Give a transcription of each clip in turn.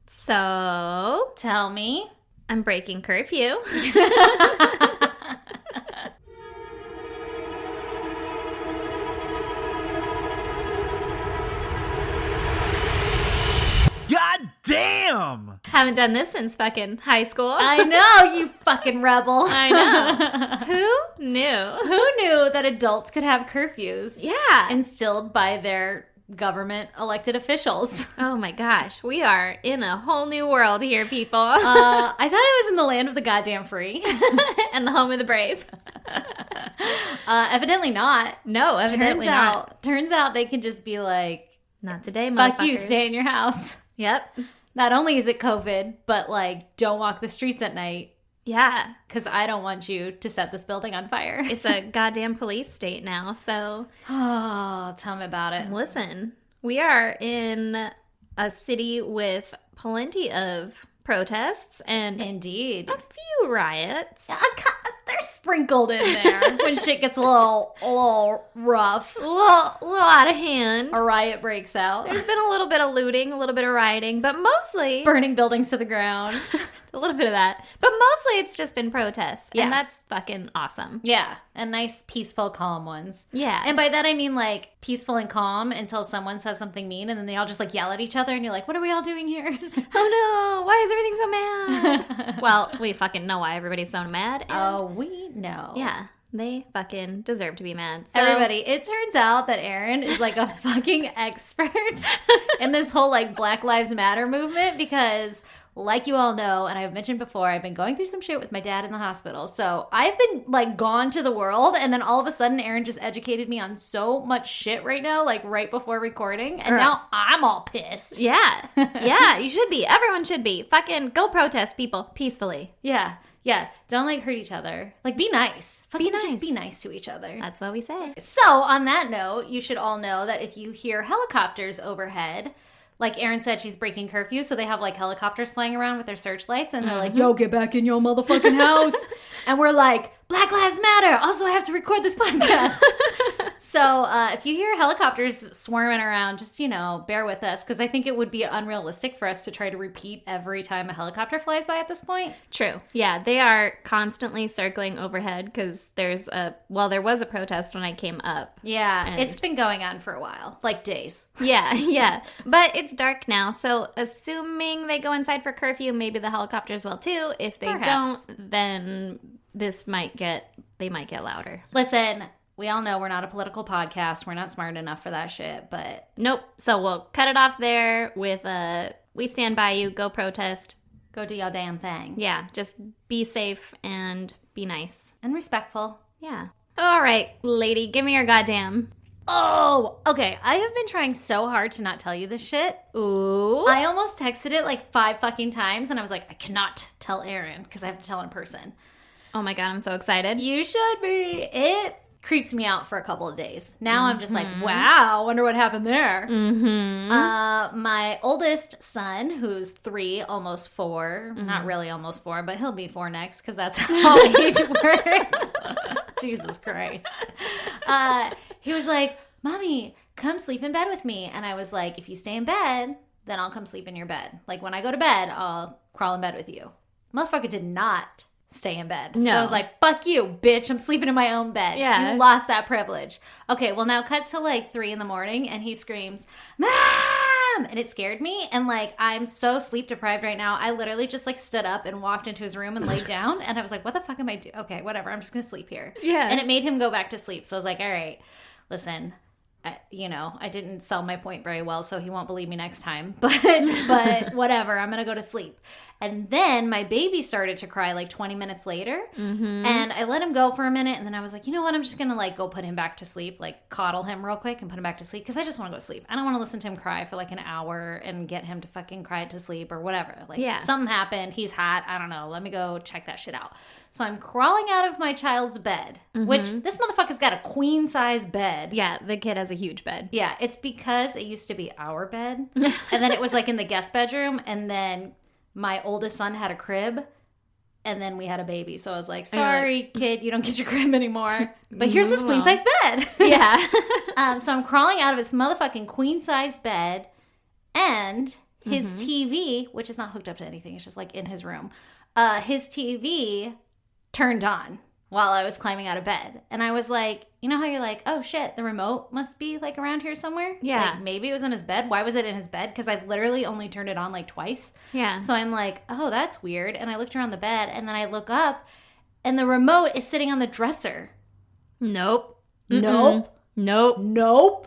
So, Tell me. I'm breaking curfew. God damn! Haven't done this since fucking high school. I know, you fucking rebel. I know. Who knew? Who knew that adults could have curfews? Yeah. Instilled by their government elected officials. Oh my gosh. We are in a whole new world here, people. I thought I was in the land of the goddamn free. And the home of the brave. Evidently not. No, evidently not. Turns out they can just be like, Not today, fuck you, motherfuckers. stay in your house. Yep. Not only is it COVID, but like, don't walk the streets at night Yeah. because I don't want you to set this building on fire. It's a goddamn police state now, so Oh, tell me about it. listen. We are in a city with plenty of protests and Indeed. a few riots. They're sprinkled in there when shit gets a little rough. A little out of hand. A riot breaks out. There's been a little bit of looting, a little bit of rioting, but mostly Burning buildings to the ground. a little bit of that. But mostly it's just been protests, Yeah. and that's fucking awesome. Yeah, and nice, peaceful, calm ones. Yeah. And by that I mean like peaceful and calm until someone says something mean and then they all just like yell at each other and you're like, what are we all doing here? Oh no, why is everything so mad? Well, we fucking know why everybody's so mad. And Oh, we know. yeah, they fucking deserve to be mad. So, Everybody, it turns out that Erin is like a fucking expert in this whole like Black Lives Matter movement because like you all know, and I've mentioned before, I've been going through some shit with my dad in the hospital. So I've been like gone to the world and then all of a sudden Erin just educated me on so much shit right now, like right before recording. And Right. now I'm all pissed. Yeah. Yeah, you should be. Everyone should be. Fucking go protest, people, peacefully. Yeah. Yeah. Don't like hurt each other. Like be nice. Fucking nice. just be nice to each other. That's what we say. So, on that note, you should all know that if you hear helicopters overhead, like Erin said, she's breaking curfew, so they have like helicopters flying around with their searchlights, and they're like, yo, get back in your motherfucking house. And we're like, Black Lives Matter. Also, I have to record this podcast. So, if you hear helicopters swarming around, just, bear with us, because I think it would be unrealistic for us to try to repeat every time a helicopter flies by at this point. True. Yeah, they are constantly circling overhead because there was a protest when I came up. Yeah, And- it's been going on for a while, like days. Yeah, yeah. But it's dark now, so assuming they go inside for curfew, maybe the helicopters will too. If they Perhaps. don't, then they might get louder. Listen, we all know we're not a political podcast. We're not smart enough for that shit, but Nope. So we'll cut it off there with we stand by you, go protest. go do your damn thing. Yeah, just be safe and be nice. And respectful. Yeah. All right, lady, give me your goddamn. Oh, okay. I have been trying so hard to not tell you this shit. Ooh. I almost texted it like 5 fucking times, and I was like, I cannot tell Erin because I have to tell in person. Oh my God, I'm so excited. You should be. It creeps me out for a couple of days. Now I'm just like, wow, wonder what happened there. Mm-hmm. My oldest son, who's 3, almost 4, not really almost 4, but he'll be 4 next because that's how age works. Jesus Christ. He was like, Mommy, come sleep in bed with me. And I was like, if you stay in bed, then I'll come sleep in your bed. Like when I go to bed, I'll crawl in bed with you. Motherfucker did not stay in bed. No. So I was like, fuck you, bitch. I'm sleeping in my own bed. Yeah. You lost that privilege. Okay, well now cut to like 3 a.m. and he screams, Mom! And it scared me. And like, I'm so sleep deprived right now. I literally just like stood up and walked into his room and laid down. And I was like, what the fuck am I doing? Okay, whatever. I'm just going to sleep here. Yeah. And it made him go back to sleep. So I was like, all right, listen, I didn't sell my point very well, so he won't believe me next time. But whatever, I'm going to go to sleep. And then my baby started to cry like 20 minutes later. Mm-hmm. And I let him go for a minute. And then I was like, you know what? I'm just going to like go put him back to sleep, like coddle him real quick and put him back to sleep. Because I just want to go to sleep. I don't want to listen to him cry for like an hour and get him to fucking cry to sleep or whatever. Like Yeah. something happened. He's hot. I don't know. Let me go check that shit out. So I'm crawling out of my child's bed, which this motherfucker's got a queen size bed. Yeah, the kid has a huge bed. Yeah, it's because it used to be our bed. And then it was like in the guest bedroom. And then my oldest son had a crib. And then we had a baby. So I was like, sorry, kid, you don't get your crib anymore. But here's this queen size bed. Yeah. So I'm crawling out of his motherfucking queen size bed. And his TV, which is not hooked up to anything, it's just like in his room, his TV turned on while I was climbing out of bed. And I was like, you know how you're like, oh shit, the remote must be like around here somewhere? Yeah. Like, maybe it was in his bed. Why was it in his bed? Because I've literally only turned it on like twice. Yeah. So I'm like, oh, that's weird. And I looked around the bed and then I look up and the remote is sitting on the dresser. Nope. Nope. Nope. Nope.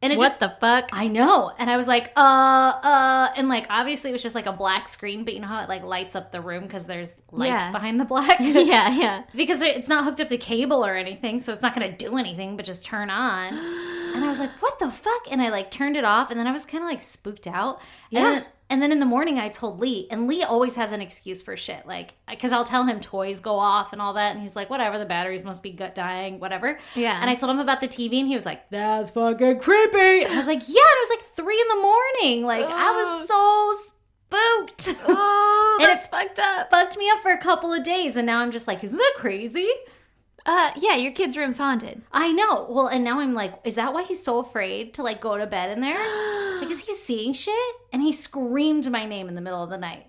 And it What just, the fuck? I know. And I was like, and like, obviously it was just like a black screen, but you know how it like lights up the room because there's light behind the black? Yeah. Because it's not hooked up to cable or anything, so it's not going to do anything but just turn on. And I was like, what the fuck? And I like turned it off, and then I was kind of like spooked out. Yeah. And then in the morning I told Lee, and Lee always has an excuse for shit. Like, because I'll tell him toys go off and all that, and he's like, whatever, the batteries must be dying, whatever. Yeah. And I told him about the TV, and he was like, that's fucking creepy. And I was like, yeah, and it was like 3 a.m. Like, I was so spooked. Oh, And that's fucked up. Fucked me up for a couple of days, and now I'm just like, isn't that crazy? Yeah, your kid's room's haunted. I know. Well, and now I'm like, is that why he's so afraid to like go to bed in there? Because he's seeing shit, and he screamed my name in the middle of the night.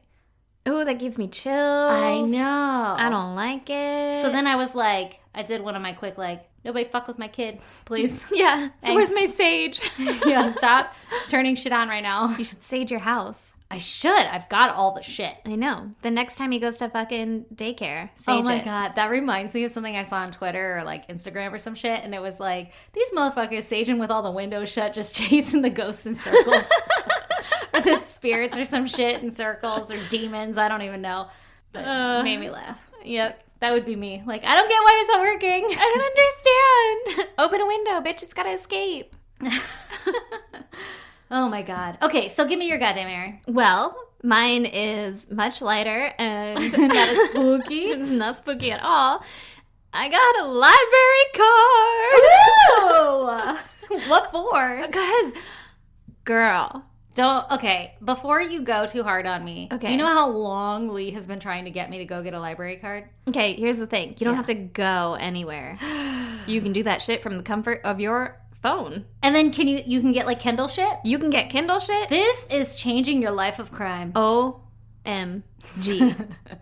Oh, that gives me chills. I know. I don't like it. So then I was like, I did one of my quick like, nobody fuck with my kid, please. Yeah. Thanks. Where's my sage? Yeah, stop turning shit on right now. You should sage your house. I should. I've got all the shit. I know. The next time he goes to fucking daycare, sage Oh my it. God. That reminds me of something I saw on Twitter or like Instagram or some shit. And it was like, these motherfuckers saging with all the windows shut, just chasing the ghosts in circles. Or the spirits or some shit in circles or demons. I don't even know. But it made me laugh. Yep. That would be me. Like, I don't get why it's not working. I don't understand. Open a window, bitch. It's gotta escape. Oh my God. Okay, so give me your goddamn air. Well, mine is much lighter and not as spooky. It's not spooky at all. I got a library card. Ooh! What for? Because, girl. Don't, okay, before you go too hard on me, Okay. do you know how long Lee has been trying to get me to go get a library card? Okay, here's the thing. You don't have to go anywhere. You can do that shit from the comfort of your phone. And then you can get like Kindle shit? You can get Kindle shit. This is changing your life of crime. OMG.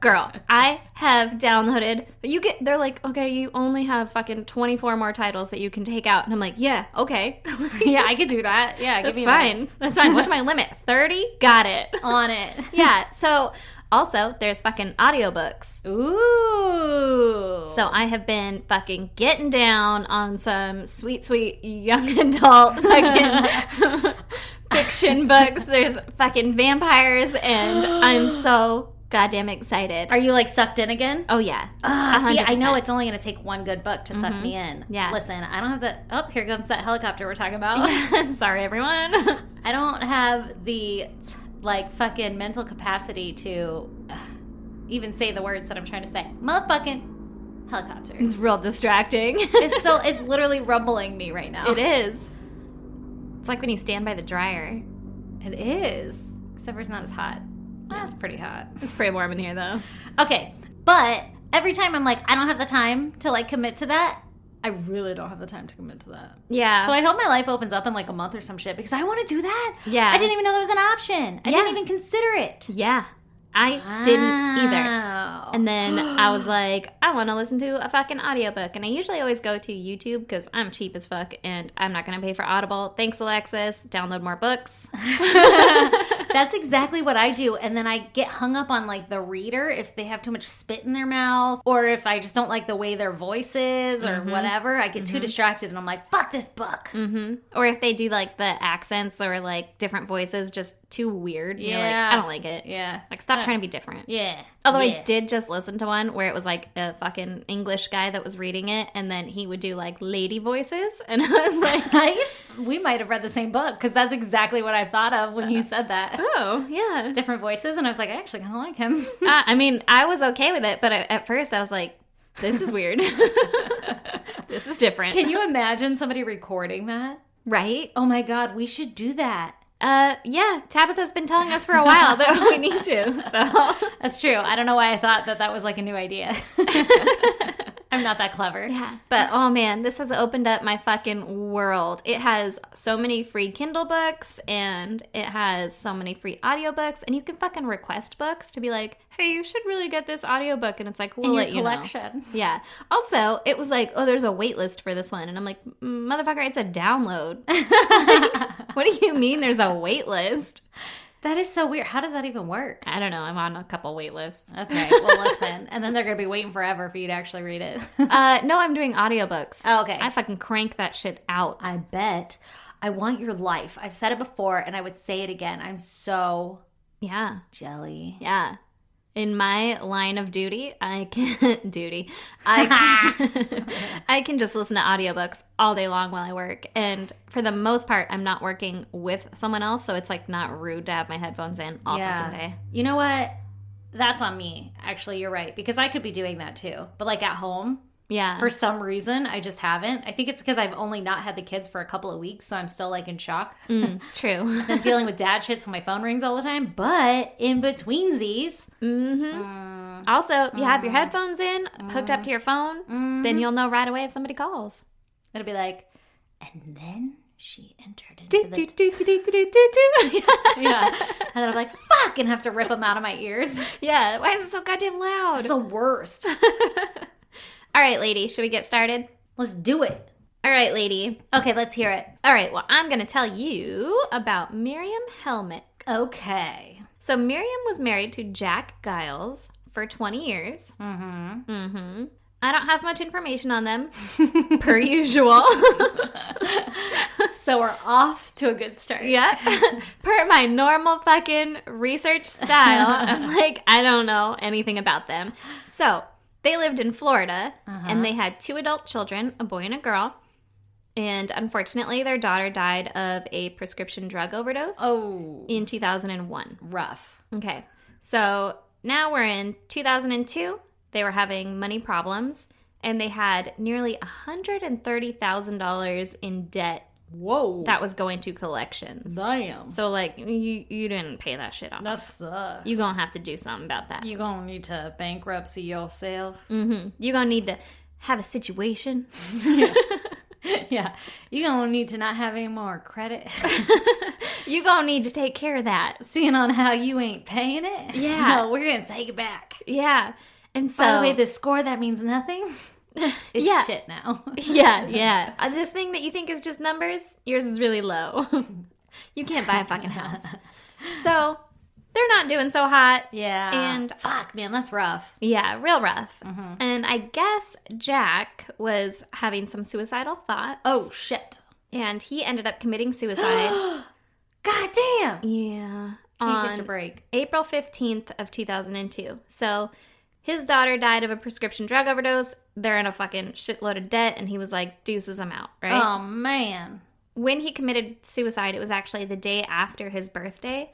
Girl, I have downloaded, but they're like, okay, you only have fucking 24 more titles that you can take out. And I'm like, yeah, okay. Yeah, I could do that. Yeah, That's give me fine. That's fine. What's my limit? 30? Got it. on it. Yeah, so also there's fucking audiobooks. Ooh. So I have been fucking getting down on some sweet, sweet young adult fucking fiction books. There's fucking vampires, and I'm so goddamn excited. Are you like sucked in again? Oh, yeah. See, I 100%. know it's only going to take one good book to suck me in. Yeah. Listen, I don't have the... Oh, here comes that helicopter we're talking about. Sorry, everyone. I don't have the, like, fucking mental capacity to even say the words that I'm trying to say. Motherfucking helicopter. It's real distracting. It's literally rumbling me right now. It is. It's like when you stand by the dryer. It is. Except for it's not as hot. Well, it's pretty hot. It's pretty warm in here, though. Okay, but every time I'm like, I don't have the time to like commit to that, I really don't have the time to commit to that. Yeah. So I hope my life opens up in like a month or some shit because I want to do that. Yeah. I didn't even know that was an option. I didn't even consider it. Yeah. I didn't either. Wow. And then I was like, I want to listen to a fucking audiobook. And I usually always go to YouTube because I'm cheap as fuck and I'm not going to pay for Audible. Thanks, Alexis. Download more books. That's exactly what I do. And then I get hung up on like the reader if they have too much spit in their mouth or if I just don't like the way their voice is or whatever. I get too distracted and I'm like, fuck this book. Or if they do like the accents or like different voices, just too weird. You're like, Yeah. I don't like it. Yeah. Like, stop trying to be different. Yeah. Although Yeah. I did just listen to one where it was like a fucking English guy that was reading it, and then he would do like lady voices, and I was like, We might have read the same book because that's exactly what I thought of when you said that. oh yeah. Different voices, and I was like, I actually kind of like him. I mean, I was okay with it, but at first I was like, this is weird. This is different. Can you imagine somebody recording that? Right? Oh my God, we should do that. Yeah, Tabitha's been telling us for a while that we need to, so. That's true. I don't know why I thought that was like a new idea. I'm not that clever. Yeah. But, oh man, this has opened up my fucking world. It has so many free Kindle books, and it has so many free audiobooks, and you can fucking request books to be like, hey, you should really get this audiobook. And it's like, we'll In let your you know. collection. Yeah. Also, it was like, oh, there's a wait list for this one. And I'm like, motherfucker, it's a download. What do you mean there's a wait list? That is so weird. How does that even work? I don't know. I'm on a couple wait lists. Okay, well, listen. And then they're going to be waiting forever for you to actually read it. No, I'm doing audiobooks. Oh, okay. I fucking crank that shit out. I bet. I want your life. I've said it before, and I would say it again. I'm so Yeah. jelly. Yeah. In my line of duty, I can I can just listen to audiobooks all day long while I work. And for the most part, I'm not working with someone else, so it's like not rude to have my headphones in all fucking day. You know what? That's on me. Actually, you're right. Because I could be doing that too. But like at home, Yeah. for some reason, I just haven't. I think it's because I've only not had the kids for a couple of weeks, so I'm still like in shock. True. I'm dealing with dad shit, so my phone rings all the time. But in betweensies, Also, you have your headphones in, hooked up to your phone, then you'll know right away if somebody calls. it'll be like, and then she entered Do, into do, the... do, do, do, do, do, do. Yeah. And then I'm like, fuck, and have to rip them out of my ears. Yeah. Why is it so goddamn loud? It's the worst. All right, lady. Should we get started? Let's do it. All right, lady. Okay, let's hear it. All right. Well, I'm going to tell you about Miriam Helmick. Okay. So Miriam was married to Jack Giles for 20 years. I don't have much information on them, per usual. So we're off to a good start. Yeah. Per my normal fucking research style, I'm like, I don't know anything about them. So they lived in Florida, and they had 2 adult children, a boy and a girl. And unfortunately, their daughter died of a prescription drug overdose in 2001. Rough. Okay. So now we're in 2002. They were having money problems, and they had nearly $130,000 in debt. Whoa. That was going to collections. Damn. So, like, you didn't pay that shit off. That sucks. You're going to have to do something about that. You're going to need to bankruptcy yourself. You're going to need to have a situation. Yeah. You're going to need to not have any more credit. You're going to need to take care of that. Seeing on how you ain't paying it. Yeah. So we're going to take it back. Yeah. And so... By the way, the score that means nothing is shit now. Yeah. This thing that you think is just numbers, yours is really low. You can't buy a fucking house. So, they're not doing so hot. Yeah. And fuck, man, that's rough. yeah, real rough. And I guess Jack was having some suicidal thoughts. Oh, shit. And he ended up committing suicide. God damn. Yeah. Can't get On a break. April 15th of 2002. So his daughter died of a prescription drug overdose. They're in a fucking shitload of debt. And he was like, deuces, I'm out, right? Oh, man. When he committed suicide, it was actually the day after his birthday.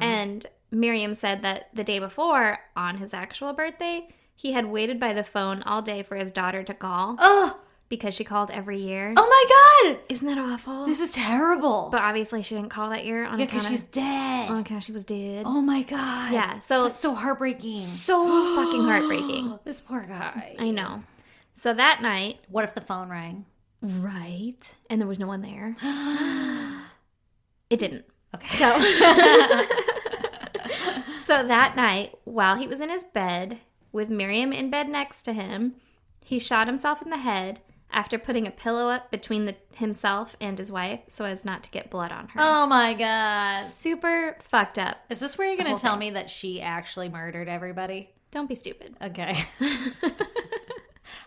And Miriam said that the day before, on his actual birthday, he had waited by the phone all day for his daughter to call. Oh. Because she called every year. Oh, my God. Isn't that awful? This is terrible. But obviously she didn't call that year on because account she's dead. on account she was dead. Oh, my God. Yeah, so That's so heartbreaking. so fucking heartbreaking. This poor guy. I know. So that night, What if the phone rang? right, and there was no one there. It didn't. Okay. So that night, while he was in his bed with Miriam in bed next to him, he shot himself in the head after putting a pillow up between himself and his wife so as not to get blood on her. Oh, my God. Super fucked up. Is this where you're going whole to tell thing. me that she actually murdered everybody? Don't be stupid. Okay.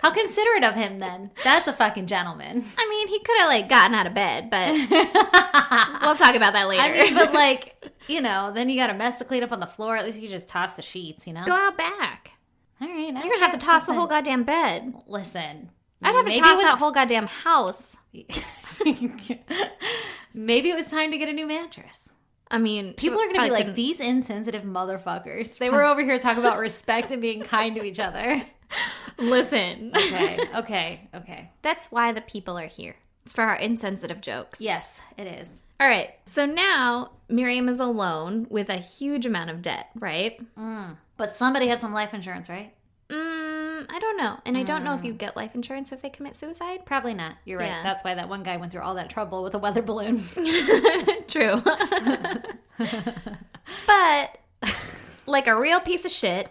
How considerate of him, then. That's a fucking gentleman. I mean, he could have, like, gotten out of bed, but we'll talk about that later. I mean, but, like, you know, then you got a mess to clean up on the floor. At least you just toss the sheets, you know? Go out back. All right. You're going to have to toss the whole goddamn bed. Listen. I'd have to toss that whole goddamn house. Maybe it was time to get a new mattress. I mean, People are going to be like, couldn't- these insensitive motherfuckers. They were over here talking about respect and being kind to each other. listen. Okay. That's why the people are here. It's for our insensitive jokes. Yes, it is. All right. So now Miriam is alone with a huge amount of debt, right? But somebody had some life insurance, right? I don't know. And I don't know if you get life insurance if they commit suicide. Probably not. You're right. Yeah. That's why that one guy went through all that trouble with a weather balloon. True. But, like a real piece of shit,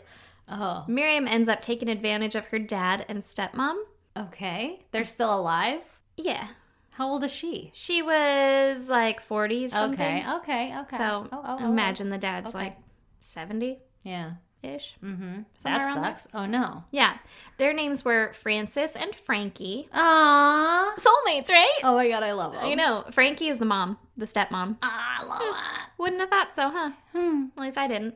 Miriam ends up taking advantage of her dad and stepmom. Okay. They're still alive? Yeah. How old is she? She was like 40 something. Okay. So imagine the dad's like 70-ish. Yeah. Mm-hmm. That sucks. Oh, no. Yeah. Their names were Frances and Frankie. Aww. Soulmates, right? Oh, my God. I love them. You know, Frankie is the mom, the stepmom. I love it. Wouldn't have thought so, huh? At least I didn't.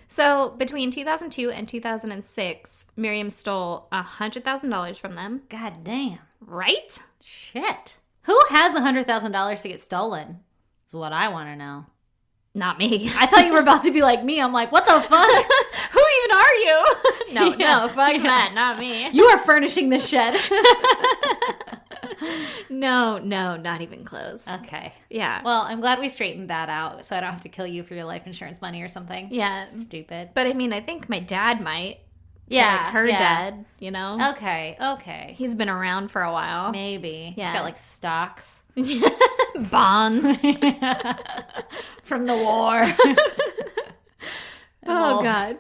So between 2002 and 2006, Miriam stole $100,000 from them. God damn. Right? Shit. Who has $100,000 to get stolen? That's what I want to know. Not me. I thought you were about to be like me. I'm like, what the fuck? Who even are you? No, fuck that. Not me. You are furnishing the shed. No, not even close. Okay. Yeah. Well, I'm glad we straightened that out so I don't have to kill you for your life insurance money or something. Yeah. Stupid. But I mean, I think my dad might. Yeah. Like her dad, you know? Okay. He's been around for a while. Maybe. Yeah. He's got like stocks. Bonds. From the war. Oh, God.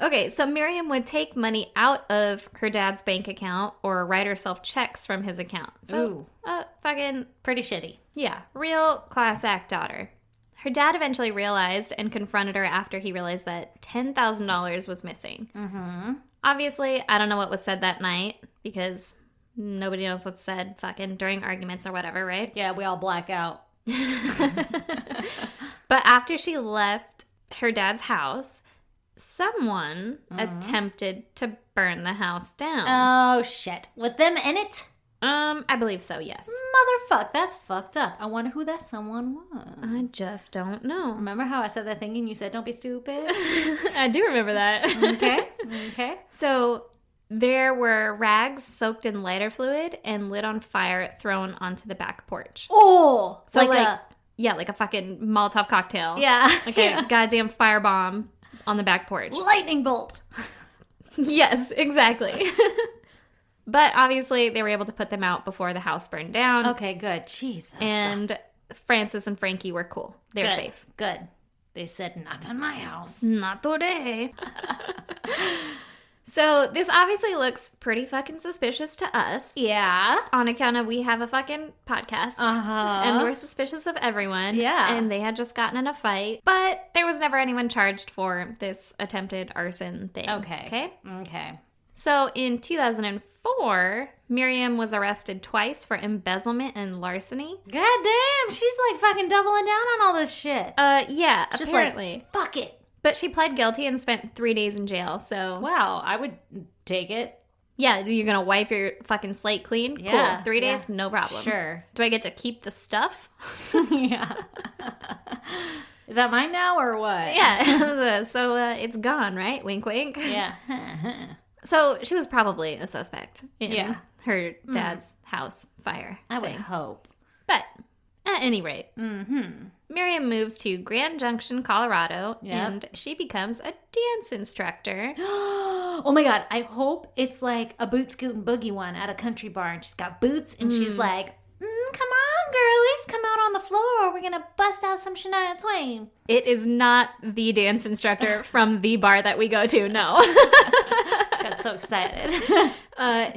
Okay, so Miriam would take money out of her dad's bank account or write herself checks from his account. So, fucking, Pretty shitty. yeah, real class act daughter. Her dad eventually realized and confronted her after he realized that $10,000 was missing. Mm-hmm. Obviously, I don't know what was said that night because nobody knows what's said fucking during arguments or whatever, right? Yeah, we all black out. But after she left her dad's house, someone attempted to burn the house down. Oh, shit. With them in it? I believe so, yes. Motherfuck, that's fucked up. I wonder who that someone was. I just don't know. Remember how I said that thing and you said, don't be stupid? I do remember that. Okay. So there were rags soaked in lighter fluid and lit on fire thrown onto the back porch. Oh! So like a fucking Molotov cocktail. Yeah. Like a goddamn firebomb on the back porch. Lightning bolt. Yes, exactly. But obviously they were able to put them out before the house burned down. Okay, good. Jesus. And Frances and Frankie were cool. They were safe. Good. They said, not on my house. Not today. So this obviously looks pretty fucking suspicious to us. Yeah. On account of we have a fucking podcast. And we're suspicious of everyone. Yeah. And they had just gotten in a fight. But there was never anyone charged for this attempted arson thing. Okay. So in 2004, Miriam was arrested twice for embezzlement and larceny. God damn. She's like fucking doubling down on all this shit. Yeah, Just apparently. like, fuck it. But she pled guilty and spent 3 days in jail, so... Wow, I would take it. Yeah, you're gonna wipe your fucking slate clean? Yeah. Cool. 3 days? No problem. Sure. Do I get to keep the stuff? Yeah. Is that mine now or what? Yeah. So it's gone, right? Wink, wink. Yeah. So she was probably a suspect in Yeah. her dad's house fire I would thing. hope. But at any rate, Miriam moves to Grand Junction, Colorado, and she becomes a dance instructor. Oh my God. I hope it's like a boot scoot and boogie one at a country bar and she's got boots and she's like, come on, girlies, come out on the floor. We're going to bust out some Shania Twain. It is not the dance instructor from the bar that we go to, no. Got so excited.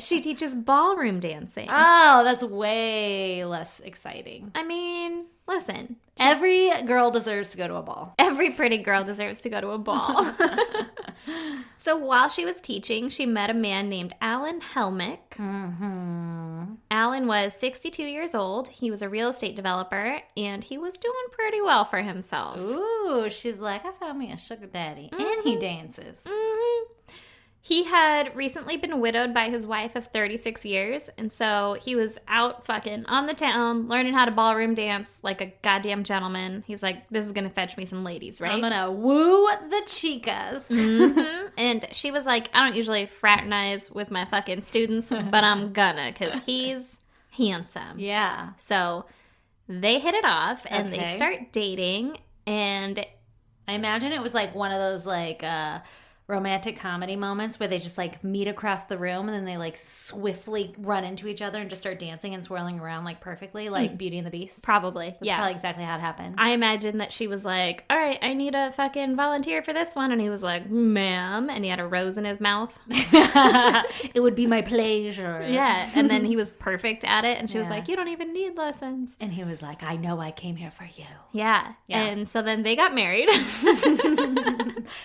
She teaches ballroom dancing. Oh, that's way less exciting. I mean, listen. Every girl deserves to go to a ball. Every pretty girl deserves to go to a ball. So while she was teaching, she met a man named Alan Helmick. Alan was 62 years old. He was a real estate developer, and he was doing pretty well for himself. Ooh, she's like, I found me a sugar daddy. And he dances. He had recently been widowed by his wife of 36 years, and so he was out fucking on the town, learning how to ballroom dance like a goddamn gentleman. He's like, this is gonna fetch me some ladies, right? I'm gonna woo the chicas. And she was like, I don't usually fraternize with my fucking students, but I'm gonna, because he's handsome. Yeah. So they hit it off, and they Okay. start dating, and I imagine it was like one of those like romantic comedy moments where they just like meet across the room and then they like swiftly run into each other and just start dancing and swirling around like perfectly, like Beauty and the Beast. Probably. That's probably exactly how it happened. I imagine that she was like, all right, I need a fucking volunteer for this one. And he was like, ma'am. And he had a rose in his mouth. It would be my pleasure. Yeah. And then he was perfect at it. And she was Yeah. like, you don't even need lessons. And he was like, I know I came here for you. Yeah. And so then they got married.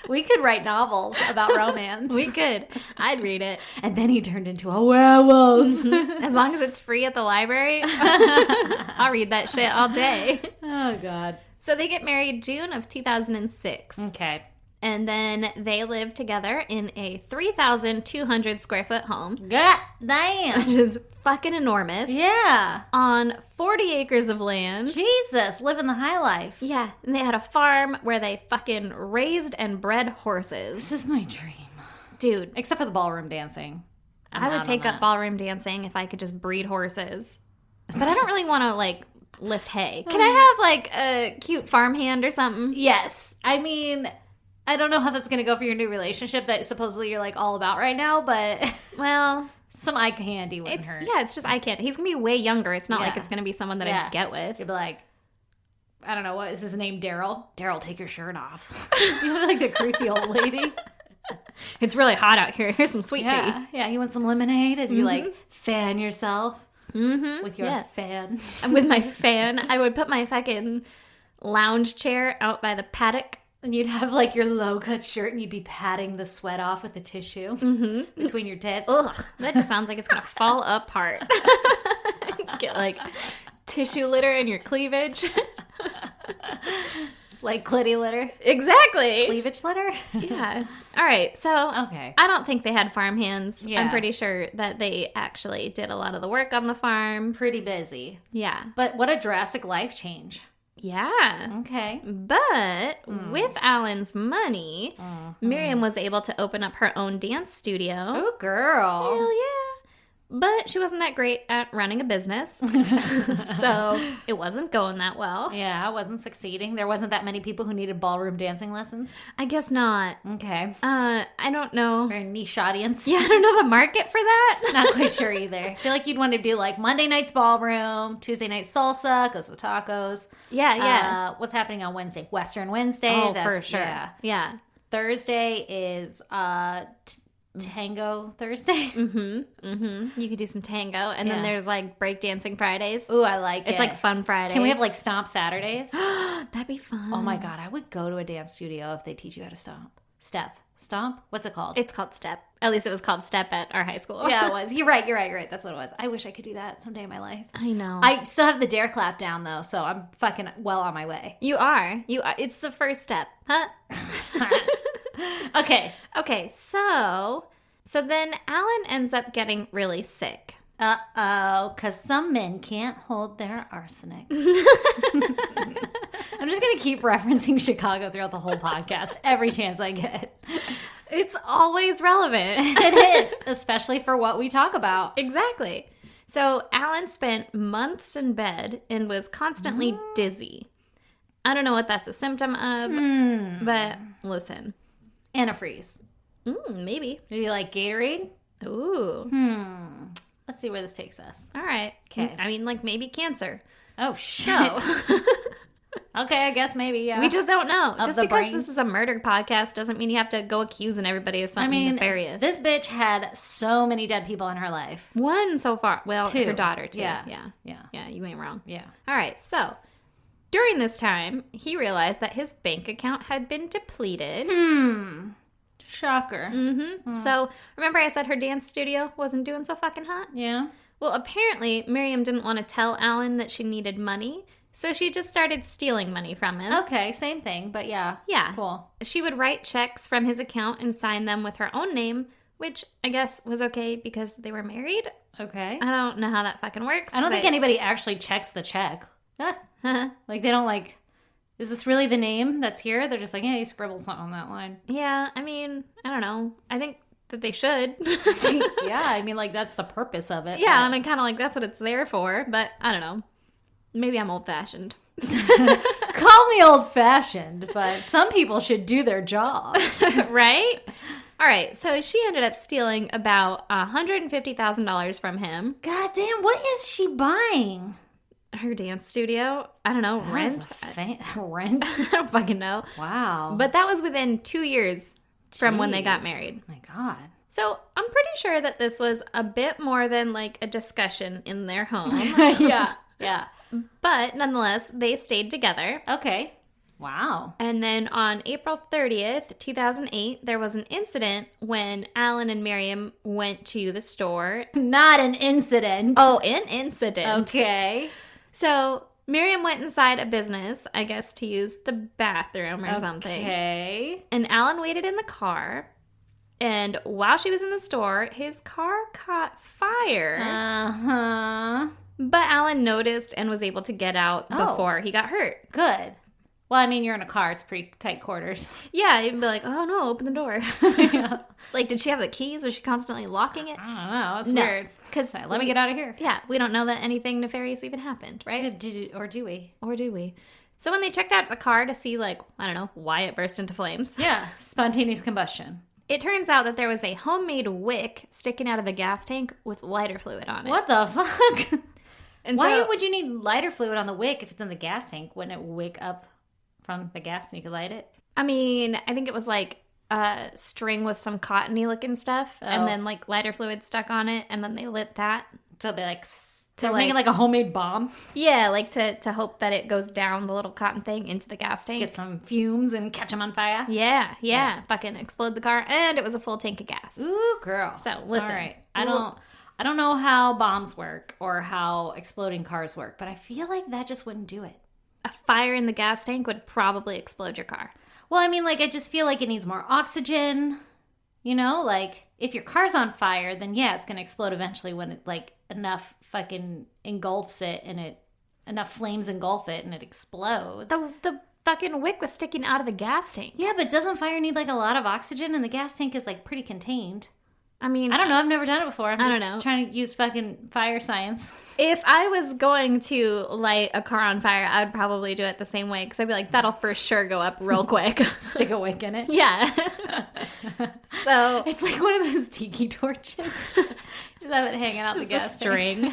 We could write novels about romance. We could. I'd read it. And then he turned into a werewolf. As long as it's free at the library, I'll read that shit all day. Oh, God. So they get married June of 2006. Okay. And then they live together in a 3,200 square foot home, God damn. which is fucking enormous, Yeah. on 40 acres of land. Jesus, living the high life. Yeah, and they had a farm where they fucking raised and bred horses. This is my dream. Dude, Except for the ballroom dancing. I'm I out would on take that. up ballroom dancing if I could just breed horses. But I don't really want to, like, lift hay. Can I have, like, a cute farmhand or something? Yes. I mean, I don't know how that's going to go for your new relationship that supposedly you're, like, all about right now, but Well, some eye candy wouldn't it's hurt. yeah, it's just I can't. He's going to be way younger. It's not like Yeah. it's going to be someone that Yeah. I get with. You'd be like, I don't know, what is his name? Daryl? Daryl, take your shirt off. You look like the creepy old lady. It's really hot out here. Here's some sweet tea. Yeah, you want some lemonade as you, like, fan yourself with your fan. And with my fan, I would put my fucking lounge chair out by the paddock. And you'd have, like, your low-cut shirt and you'd be patting the sweat off with a tissue between your tits. Ugh, that just sounds like it's gonna fall apart. Get like tissue litter in your cleavage. It's like clitty litter. Exactly. Cleavage litter? Yeah. All right. So Okay. I don't think they had farm hands. Yeah. I'm pretty sure that they actually did a lot of the work on the farm. Pretty busy. Yeah. But what a drastic life change. Yeah. Okay. But with Alan's money, Miriam was able to open up her own dance studio. Oh, girl. Hell yeah. But she wasn't that great at running a business. So it wasn't going that well. Yeah, I wasn't succeeding. There wasn't that many people who needed ballroom dancing lessons. I guess not. Okay. I don't know. Very niche audience. Yeah, I don't know the market for that. Not quite sure either. I feel like you'd want to do like Monday night's ballroom, Tuesday night salsa, goes with tacos. Yeah. What's happening on Wednesday? Western Wednesday. Oh, That's- for sure. Yeah. Yeah. Thursday is Tango Thursday. You could do some tango. And Yeah. then there's like breakdancing Fridays. Ooh, I like it. It's like fun Fridays. Can we have like stomp Saturdays? That'd be fun. Oh my God, I would go to a dance studio if they teach you how to stomp. Stomp? What's it called? It's called Step. At least it was called Step at our high school. Yeah, it was. You're right. That's what it was. I wish I could do that someday in my life. I know. I still have the dare clap down though, so I'm fucking well on my way. You are. It's the first step. Huh? Okay. Okay, so then Alan ends up getting really sick. Uh-oh, because some men can't hold their arsenic. I'm just going to keep referencing Chicago throughout the whole podcast, every chance I get. It's always relevant. It is, especially for what we talk about. Exactly. So Alan spent months in bed and was constantly dizzy. I don't know what that's a symptom of, but listen. Antifreeze. Maybe. Do you like Gatorade? Ooh. Let's see where this takes us. All right. 'Kay. I mean, like maybe cancer. Oh, shit. No. Okay, I guess maybe, yeah. We just don't know. Of Just the because brain? this is a murder podcast doesn't mean you have to go accusing everybody of something nefarious. this bitch had so many dead people in her life. One so far. Well, Two. her daughter too. Yeah. Yeah. Yeah, you ain't wrong. Yeah. All right. So during this time, he realized that his bank account had been depleted. Shocker. So remember I said her dance studio wasn't doing so fucking hot? Yeah. Well, apparently Miriam didn't want to tell Alan that she needed money, so she just started stealing money from him. Okay, same thing, but yeah. Yeah. Cool. She would write checks from his account and sign them with her own name, which I guess was okay because they were married. Okay. I don't know how that fucking works. I don't 'cause think anybody actually checks the check. Like, they don't like, is this really the name that's here? They're just like, yeah, you scribbled something on that line. Yeah, I mean, I don't know. I think that they should. Yeah, I mean, like, that's the purpose of it. Yeah, and I kind of like that's what it's there for, but I don't know. Maybe I'm old-fashioned. Call me old-fashioned, but some people should do their job. Right? All right, so she ended up stealing about $150,000 from him. God damn, what is she buying? Her dance studio. I don't know, rent? Rent? I don't fucking know. Wow. But that was within 2 years from when they got Jeez. married. My God. So I'm pretty sure that this was a bit more than like a discussion in their home. Yeah. Yeah. But nonetheless, they stayed together. Okay. Wow. And then on April 30th, 2008, there was an incident when Alan and Miriam went to the store. Not an incident. Oh, an incident. Okay. So Miriam went inside a business, I guess, to use the bathroom or something. Okay. And Alan waited in the car. And while she was in the store, his car caught fire. Uh-huh. But Alan noticed and was able to get out before he got hurt. Good. Well, I mean, you're in a car. It's pretty tight quarters. Yeah, he'd be like, oh no, open the door. Like, did she have the keys? Was she constantly locking it? I don't know. It's No, weird. 'cause Let me get out of here. Yeah, we don't know that anything nefarious even happened, right? Or do we? Or do we? So when they checked out the car to see, like, I don't know, why it burst into flames. Yeah. Spontaneous combustion. It turns out that there was a homemade wick sticking out of the gas tank with lighter fluid on it. What the fuck? And Why so, would you need lighter fluid on the wick if it's in the gas tank? Wouldn't it wick up from the gas and you could light it? I mean, I think it was like a string with some cottony looking stuff and then like lighter fluid stuck on it and then they lit that. So it'd be like, To make it like a homemade bomb? Yeah, like to hope that it goes down the little cotton thing into the gas tank. Get some fumes and catch them on fire? Yeah. Fucking explode the car. And it was a full tank of gas. Ooh, girl. So, listen. All right. I don't know how bombs work or how exploding cars work, but I feel like that just wouldn't do it. A fire in the gas tank would probably explode your car. Well, I mean, like, I just feel like it needs more oxygen. You know, like, if your car's on fire, then yeah, it's going to explode eventually when it, like, enough fucking engulfs it and enough flames engulf it and it explodes. The fucking wick was sticking out of the gas tank. Yeah, but doesn't fire need, like, a lot of oxygen? And the gas tank is, like, pretty contained. I mean, I don't know. I've never done it before. I don't just know. Trying to use fucking fire science. If I was going to light a car on fire, I would probably do it the same way because I'd be like, that'll for sure go up real quick. Stick a wick in it. Yeah. So It's like one of those tiki torches. Just have it hanging out the gas string.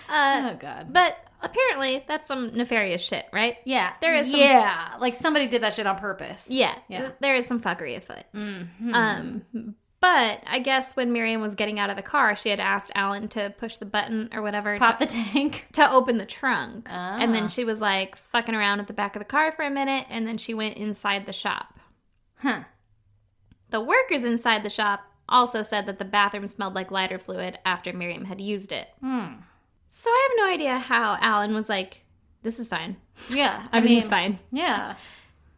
Oh, God. But apparently, that's some nefarious shit, right? Yeah. There is some- Yeah. Like somebody did that shit on purpose. Yeah. Yeah. There is some fuckery afoot. Mm-hmm. But I guess when Miriam was getting out of the car, she had asked Alan to push the button or whatever Pop the tank. to open the trunk. And Ah. then she was like fucking around at the back of the car for a minute, and then she went inside the shop. Huh. The workers inside the shop also said that the bathroom smelled like lighter fluid after Miriam had used it. So I have no idea how Alan was like, this is fine. Yeah. Everything's fine. Yeah.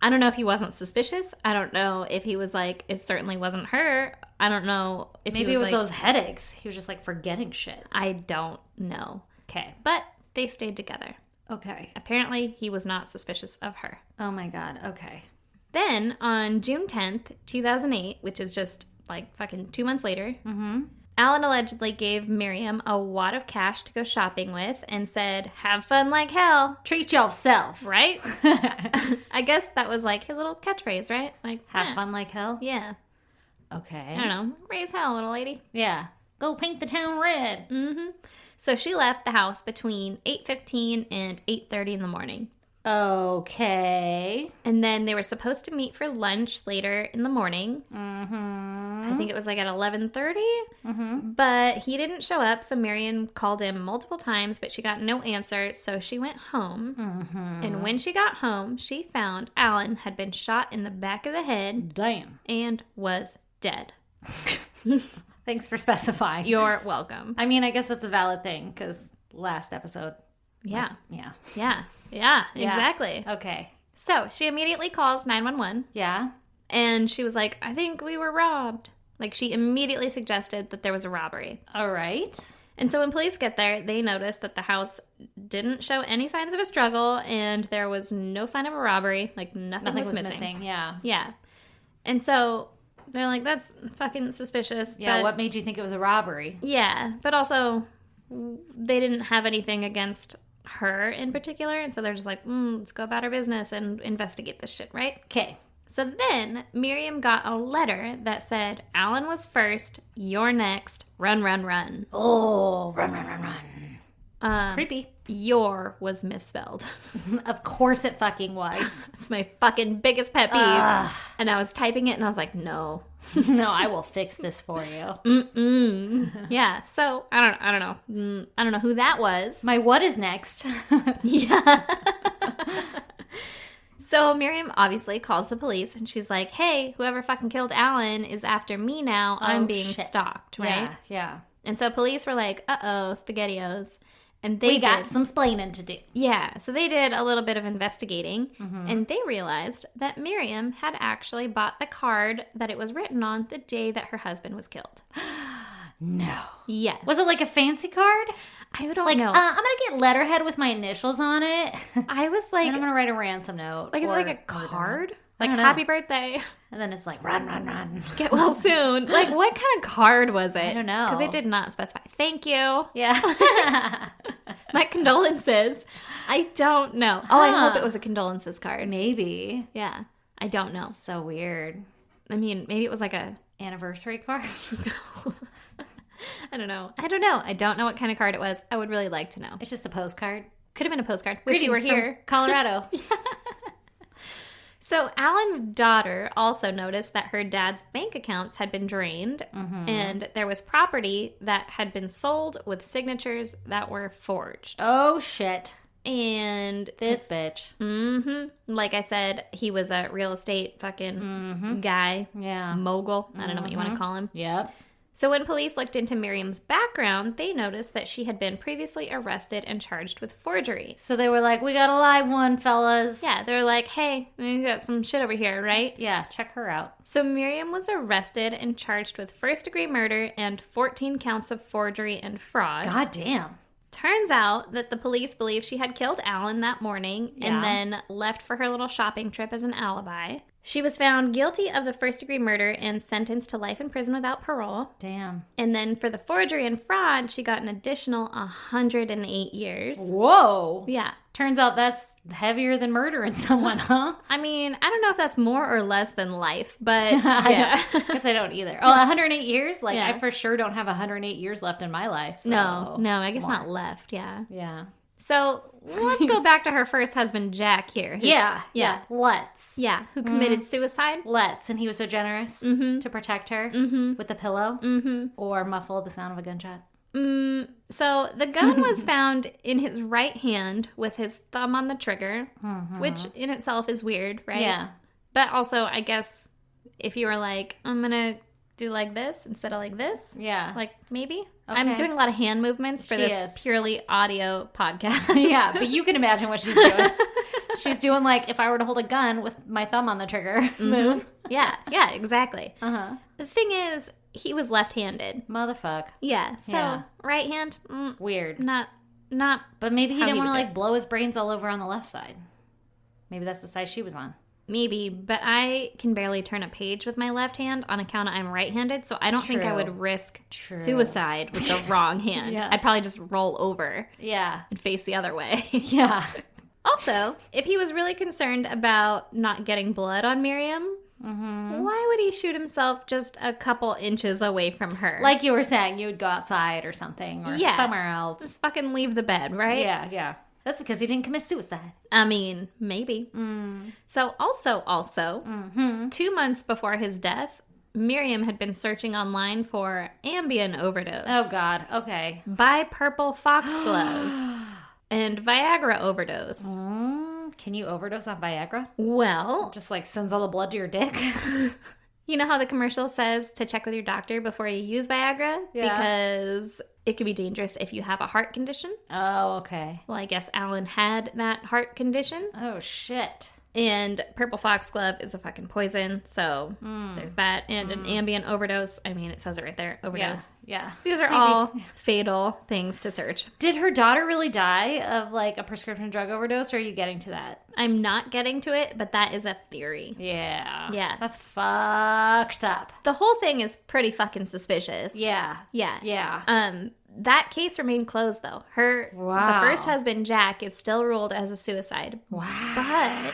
I don't know if he wasn't suspicious. I don't know if he was like, it certainly wasn't her. I don't know if Maybe he it was like, those headaches. He was just like forgetting shit. I don't know. Okay. But they stayed together. Okay. Apparently, he was not suspicious of her. Oh my God. Okay. Then, on June 10th, 2008, which is just like fucking 2 months later, Alan allegedly gave Miriam a wad of cash to go shopping with and said, have fun like hell, Treat yourself. right? I guess that was like his little catchphrase, right? Like, Have fun like hell. Yeah. Okay. I don't know. Raise hell, little lady. Yeah. Go paint the town red. So she left the house between 8:15 and 8:30 in the morning. Okay. And then they were supposed to meet for lunch later in the morning. I think it was like at 11:30. But he didn't show up, so Marion called him multiple times, but she got no answer, so she went home. And when she got home, she found Alan had been shot in the back of the head Damn. and was dead. Thanks for specifying. You're welcome. I mean, I guess that's a valid thing because last episode. Yeah. Yeah. Yeah, Yeah. exactly. Okay. So she immediately calls 911. Yeah. And she was like, I think we were robbed. Like, she immediately suggested that there was a robbery. All right. And so when police get there, they notice that the house didn't show any signs of a struggle and there was no sign of a robbery. Like, nothing was missing. Yeah. Yeah. And so they're like, that's fucking suspicious. Yeah. But, What made you think it was a robbery? yeah. But also, they didn't have anything against her in particular. And so they're just like, let's go about our business and investigate this shit, right? Okay. So then Miriam got a letter that said, Alan was first, you're next, run, run, run. Oh, run, run, run, run. Creepy. Your was misspelled. Of course it fucking was. It's my fucking biggest pet peeve. And I was typing it and I was like, no. No, I will fix this for you. Yeah, so I don't know. I don't know who that was. My what is next? Yeah. So Miriam obviously calls the police and she's like, hey, whoever fucking killed Alan is after me now. I'm being stalked, right? Yeah. And so police were like, uh-oh, SpaghettiOs. And We got some splaining to do. Yeah, so they did a little bit of investigating, and they realized that Miriam had actually bought the card that it was written on the day that her husband was killed. No. Yes. Was it like a fancy card? I don't Like, know. I'm going to get letterhead with my initials on it. I was like... And I'm going to write a ransom note. Like, is it like a card? Like, don't know. happy birthday. And then it's like, run, run, run. Get well soon. Like, what kind of card was it? I don't know. Because it did not specify. Thank you. Yeah. My condolences. I don't know. Oh, I hope it was a condolences card. Maybe. Yeah. I don't know. So weird. I mean, maybe it was like a... Anniversary card? I don't know. I don't know what kind of card it was. I would really like to know. It's just a postcard. Could have been a postcard. Wish you were Greetings from here. Colorado. So Alan's daughter also noticed that her dad's bank accounts had been drained and there was property that had been sold with signatures that were forged. Oh, shit. And This bitch. like I said, he was a real estate fucking guy. Yeah. Mogul. I don't know what you want to call him. Yep. So when police looked into Miriam's background, they noticed that she had been previously arrested and charged with forgery. So they were like, we got a live one, fellas. Yeah, they're like, hey, we got some shit over here, right? Yeah, check her out. So Miriam was arrested and charged with first-degree murder and 14 counts of forgery and fraud. God damn. Turns out that the police believe she had killed Alan that morning and then left for her little shopping trip as an alibi. She was found guilty of the first-degree murder and sentenced to life in prison without parole. Damn. And then for the forgery and fraud, she got an additional 108 years. Whoa. Yeah. Turns out that's heavier than murdering someone, huh? I mean, I don't know if that's more or less than life, but I guess I don't either. Oh, 108 years? Like, Yeah. I for sure don't have 108 years left in my life. So. No, I guess not left, yeah. Yeah. So let's go back to her first husband, Jack, here. Yeah. Let's. Yeah, who committed suicide. Let's. And he was so generous to protect her with a pillow or muffle the sound of a gunshot. So the gun was found in his right hand with his thumb on the trigger, which in itself is weird, right? Yeah. But also, I guess, if you were like, I'm going to do like this instead of like this. Yeah. Like, maybe. Okay. I'm doing a lot of hand movements for She this is. purely audio podcast. Yeah, but you can imagine what she's doing. She's doing like if I were to hold a gun with my thumb on the trigger move. Yeah, exactly. The thing is, he was left-handed. Motherfuck. Yeah, so Yeah. right hand, Weird. not. But maybe he How didn't he want to would do like blow his brains all over on the left side. Maybe that's the side she was on. Maybe, but I can barely turn a page with my left hand on account of I'm right-handed, so I don't think I True. would risk suicide with the wrong hand. Yeah. I'd probably just roll over Yeah. and face the other way. Yeah. Also, if he was really concerned about not getting blood on Miriam, why would he shoot himself just a couple inches away from her? Like you were saying, you would go outside or something or Yeah. somewhere else. just fucking leave the bed, right? Yeah. That's because he didn't commit suicide. I mean, maybe. So also, 2 months before his death, Miriam had been searching online for Ambien overdose. Oh, God. Okay. By Purple Foxglove. And Viagra overdose. Can you overdose on Viagra? Well, Just like sends all the blood to your dick? you know how the commercial says to check with your doctor before you use Viagra? Yeah. Because it can be dangerous if you have a heart condition. Oh, okay. Well, I guess Alan had that heart condition. Oh, shit. And Purple Foxglove is a fucking poison. So there's that. And an Ambien overdose. I mean, it says it right there. Overdose. Yeah. These are all fatal things to search. Did her daughter really die of like a prescription drug overdose, or are you getting to that? I'm not getting to it, but that is a theory. Yeah. Yeah. That's fucked up. The whole thing is pretty fucking suspicious. Yeah. Yeah. That case remained closed, though. The first husband, Jack, is still ruled as a suicide. Wow. But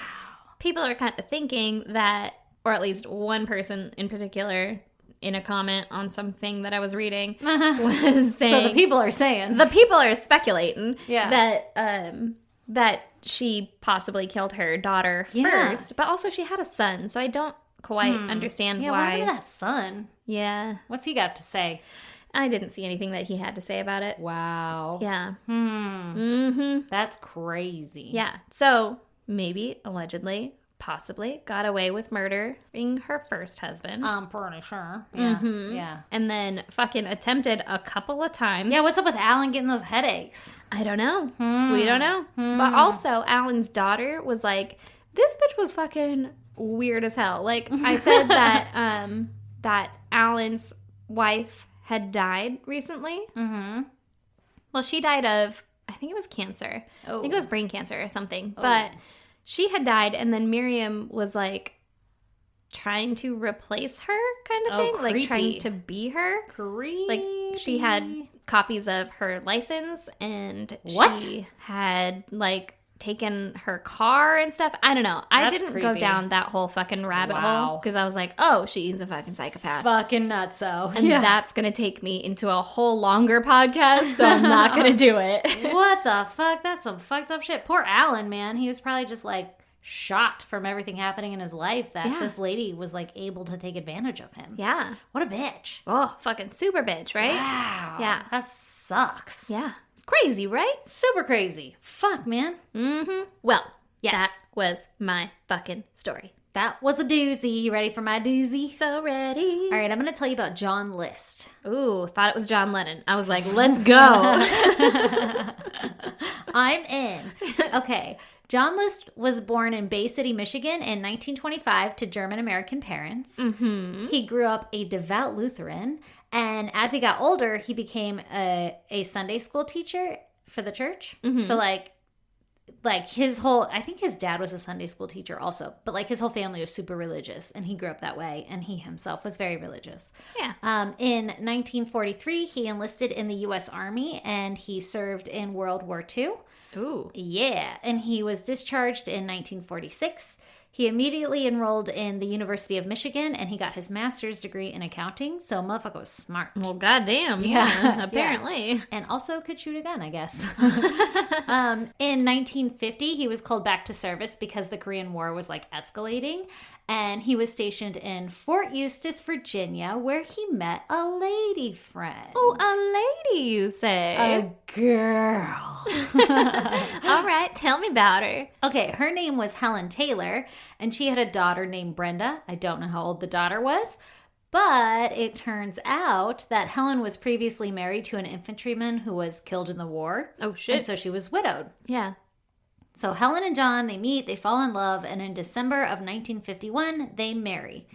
people are kind of thinking that or at least one person in particular, in a comment on something that I was reading, was saying... So the people are saying. The people are speculating Yeah. that she possibly killed her daughter first, but also she had a son, so I don't quite understand Yeah, why. what happened to that son? Yeah. What's he got to say? I didn't see anything that he had to say about it. Wow. Yeah. That's crazy. Yeah. So maybe, allegedly, possibly got away with murdering her first husband. I'm pretty sure. Yeah. Yeah. And then fucking attempted a couple of times. Yeah, what's up with Alan getting those headaches? I don't know. We don't know. But also, Alan's daughter was like, this bitch was fucking weird as hell. Like, I said that that Alan's wife had died recently. Mm-hmm. Well, she died of, I think it was cancer. I think it was brain cancer or something. But she had died, and then Miriam was like trying to replace her, kind of thing. Creepy. Like trying to be her. Creepy. Like she had copies of her license, and What? she had like taken her car and stuff. I don't know. I That's didn't go creepy. down that whole fucking rabbit Wow. hole because I was like, oh, she's a fucking psychopath. Fucking nutso. And that's going to take me into a whole longer podcast, so I'm not going to do it. What the fuck? That's some fucked up shit. Poor Alan, man. He was probably just like shocked from everything happening in his life that this lady was like able to take advantage of him. Yeah. What a bitch. Oh, fucking super bitch, right? Wow. Yeah. That sucks. Yeah. It's crazy, right? Super crazy. Fuck, man. Mm-hmm. Well, Yes. that was my fucking story. That was a doozy. You ready for my doozy? So ready. All right, I'm going to tell you about John List. Ooh, thought it was John Lennon. I was like, let's go. I'm in. Okay. John List was born in Bay City, Michigan in 1925 to German-American parents. Mm-hmm. He grew up a devout Lutheran, and as he got older, he became a Sunday school teacher for the church. Mm-hmm. So, like his whole, I think his dad was a Sunday school teacher also, but like his whole family was super religious, and he grew up that way, and he himself was very religious. Yeah. In 1943, he enlisted in the U.S. Army, and he served in World War II. Ooh. Yeah, and he was discharged in 1946. He immediately enrolled in the University of Michigan, and he got his master's degree in accounting, so motherfucker was smart. Well, goddamn. Yeah. Apparently. And also could shoot a gun, I guess. In 1950, he was called back to service because the Korean War was like escalating. And he was stationed in Fort Eustis, Virginia, where he met a lady friend. Oh, a lady, you say? A girl. All right, tell me about her. Okay, her name was Helen Taylor, and she had a daughter named Brenda. I don't know how old the daughter was, but it turns out that Helen was previously married to an infantryman who was killed in the war. Oh, shit. And so she was widowed. Yeah. So Helen and John, they meet, they fall in love, and in December of 1951, they marry.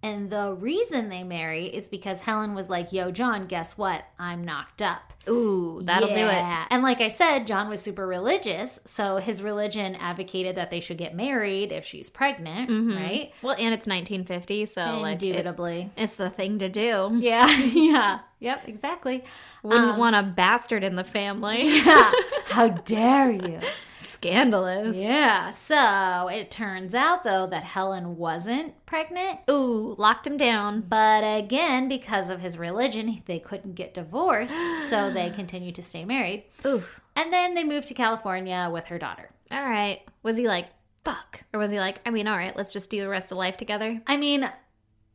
And the reason they marry is because Helen was like, yo, John, guess what? I'm knocked up. Ooh, that'll do it. And like I said, John was super religious, so his religion advocated that they should get married if she's pregnant, right? Well, and it's 1950, so Indubitably. it's the thing to do. Yeah, yeah. Yep, exactly. Wouldn't want a bastard in the family. Yeah. How dare you? Scandalous. Yeah, so it turns out, though, that Helen wasn't pregnant. Ooh, locked him down. But again, because of his religion, they couldn't get divorced, so they continued to stay married. Oof. And then they moved to California with her daughter. All right. Was he like, fuck? Or was he like, I mean, all right, let's just do the rest of life together? I mean,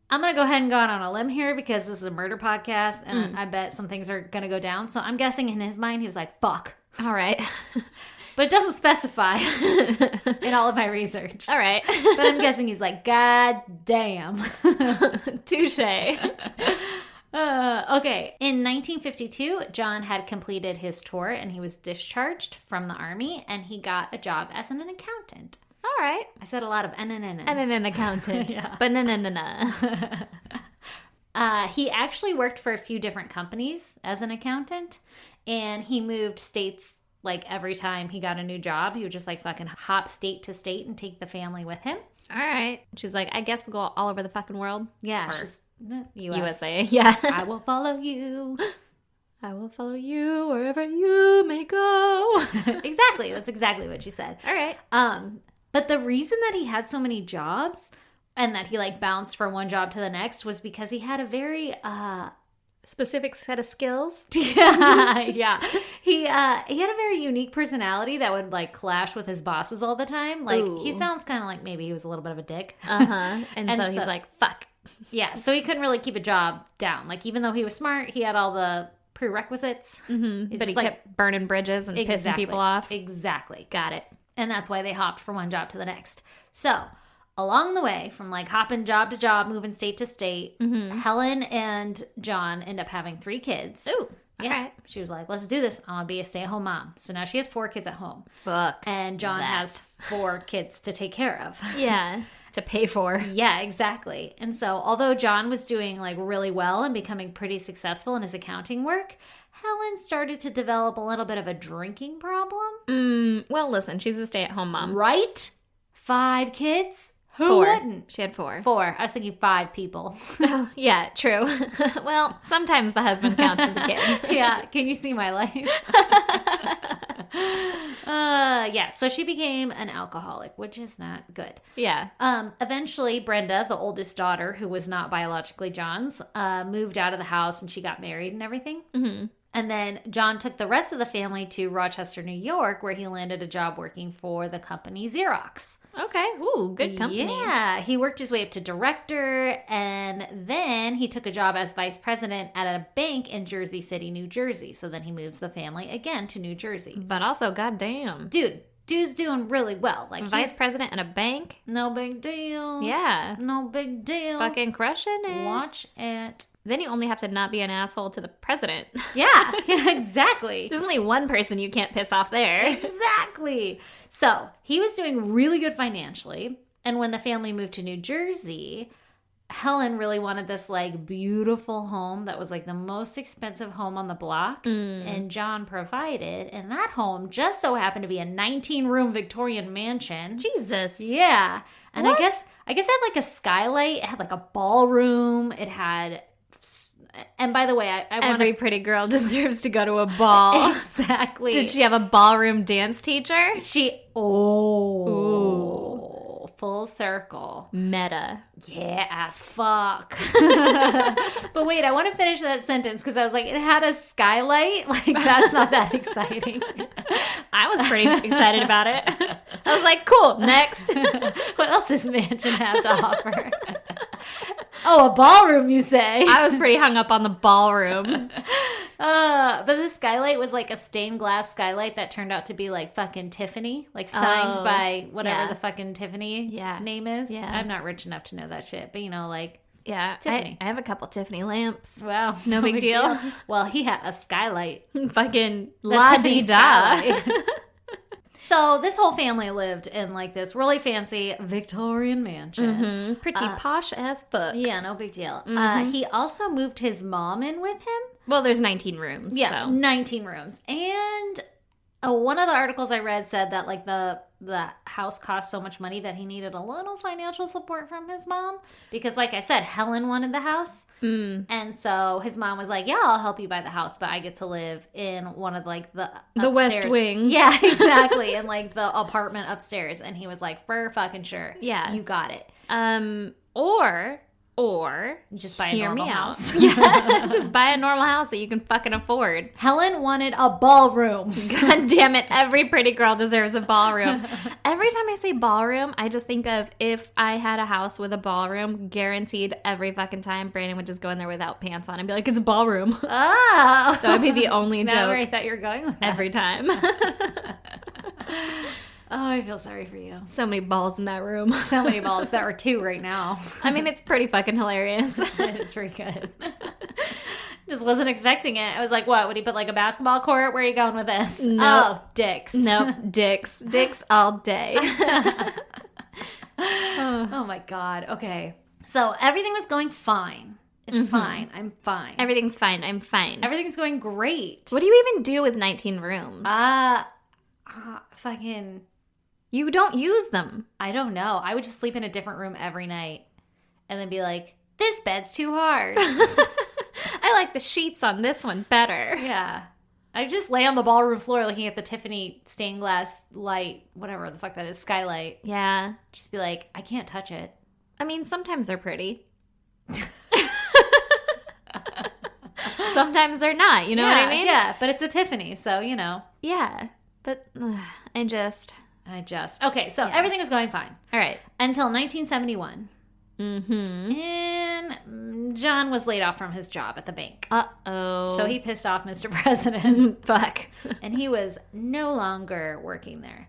I'm going to go ahead and go out on a limb here because this is a murder podcast, and I bet some things are going to go down. So I'm guessing in his mind, he was like, fuck. All right. But it doesn't specify in all of my research. All right. But I'm guessing he's like, God damn. Touche. Okay. In 1952, John had completed his tour and he was discharged from the army, and he got a job as an accountant. All right. I said a lot of n. And an accountant. Yeah. But no. He actually worked for a few different companies as an accountant, and he moved states. Like every time he got a new job, he would just like fucking hop state to state and take the family with him. All right. She's like, I guess we'll go all over the fucking world. Yeah. Or She's, USA. Yeah. I will follow you. I will follow you wherever you may go. Exactly. That's exactly what she said. All right. But the reason that he had so many jobs, and that he like bounced from one job to the next was because he had a very Specific set of skills. yeah. He had a very unique personality that would like clash with his bosses all the time. Like he sounds kind of like maybe he was a little bit of a dick. And so he's like, fuck. Yeah, so he couldn't really keep a job down. Like even though he was smart, he had all the prerequisites. But he kept burning bridges and pissing people off. Exactly. Got it. And that's why they hopped from one job to the next. So along the way, from like hopping job to job, moving state to state, Helen and John end up having 3 kids. Ooh. Yeah. All right. She was like, let's do this. I'm going to be a stay-at-home mom. So now she has 4 kids at home. Fuck. And John that. has 4 kids to take care of. Yeah. To pay for. Yeah, exactly. And so although John was doing like really well and becoming pretty successful in his accounting work, Helen started to develop a little bit of a drinking problem. Well, listen, she's a stay-at-home mom. Right? 5 kids? Who 4. wouldn't? She had 4. 4. I was thinking 5 people. Oh, yeah, true. Well, sometimes the husband counts as a kid. Yeah. Can you see my life? Yeah. So she became an alcoholic, which is not good. Yeah. Eventually, Brenda, the oldest daughter, who was not biologically John's, moved out of the house and she got married and everything. And then John took the rest of the family to Rochester, New York, where he landed a job working for the company Xerox. Okay. Ooh, good company. Yeah. He worked his way up to director, and then he took a job as vice president at a bank in Jersey City, New Jersey. So then he moves the family again to New Jersey. But also, goddamn. Dude's doing really well. Like Vice president in a bank? No big deal. Yeah. No big deal. Fucking crushing it. Watch it. Then you only have to not be an asshole to the president. Yeah, exactly. There's only one person you can't piss off there. Exactly. So he was doing really good financially. And when the family moved to New Jersey, Helen really wanted this like beautiful home that was like the most expensive home on the block. And John provided. And that home just so happened to be a 19-room Victorian mansion. Jesus. Yeah. And What? I guess it had like a skylight. It had like a ballroom. It had... And by the way, I want Every pretty girl deserves to go to a ball. Exactly. Did she have a ballroom dance teacher? Ooh. Full circle. Meta. Yeah, as fuck. But wait, I want to finish that sentence because I was like, it had a skylight. Like, that's not that exciting. I was pretty excited about it. I was like, cool, next. What else does mansion have to offer? Oh, a ballroom, you say? I was pretty hung up on the ballroom. But the skylight was like a stained glass skylight that turned out to be like fucking Tiffany, like signed by whatever the fucking Tiffany name is. Yeah. I'm not rich enough to know that shit, but you know, like, Yeah, Tiffany. I have a couple Tiffany lamps. wow, No big deal. Well, he had a skylight. Fucking The la-di-da. Tiffany skylight. So this whole family lived in like this really fancy Victorian mansion. Pretty posh as fuck. Yeah, no big deal. He also moved his mom in with him. Well, there's 19 rooms. Yeah, So. 19 rooms. And one of the articles I read said that like the house cost so much money that he needed a little financial support from his mom because, like I said, Helen wanted the house, and so his mom was like, "Yeah, I'll help you buy the house, but I get to live in one of like the West upstairs." Wing. Yeah, exactly, in like the apartment upstairs. And he was like, "For fucking sure, Yeah. you got it." Or Just buy a hear normal me house. out. Yeah, just buy a normal house that you can fucking afford. Helen wanted a ballroom. God damn it, every pretty girl deserves a ballroom. Every time I say ballroom, I just think of if I had a house with a ballroom, guaranteed every fucking time Brandon would just go in there without pants on and be like, it's a ballroom. Oh, That would be the only not joke where I thought you were going with that. every time. Oh, I feel sorry for you. So many balls in that room. So many balls. There are 2 right now. I mean, it's pretty fucking hilarious. It's pretty good. Just wasn't expecting it. I was like, what? Would he put like a basketball court? Where are you going with this? Nope. Oh, dicks. Nope, dicks. Dicks all day. Oh my God. Okay. So everything was going fine. It's fine. I'm fine. Everything's fine. I'm fine. Everything's going great. What do you even do with 19 rooms? Fucking, You don't use them. I don't know. I would just sleep in a different room every night and then be like, this bed's too hard. I like the sheets on this one better. Yeah. I just lay on the ballroom floor looking at the Tiffany stained glass light, whatever the fuck that is, skylight. Yeah. Just be like, I can't touch it. I mean, sometimes they're pretty. Sometimes they're not, you know what I mean? Yeah, but it's a Tiffany, so, you know. Yeah, but I just... Okay, so everything was going fine. All right. Until 1971. Mm-hmm. And John was laid off from his job at the bank. Uh-oh. So he pissed off Mr. President. Fuck. And he was no longer working there.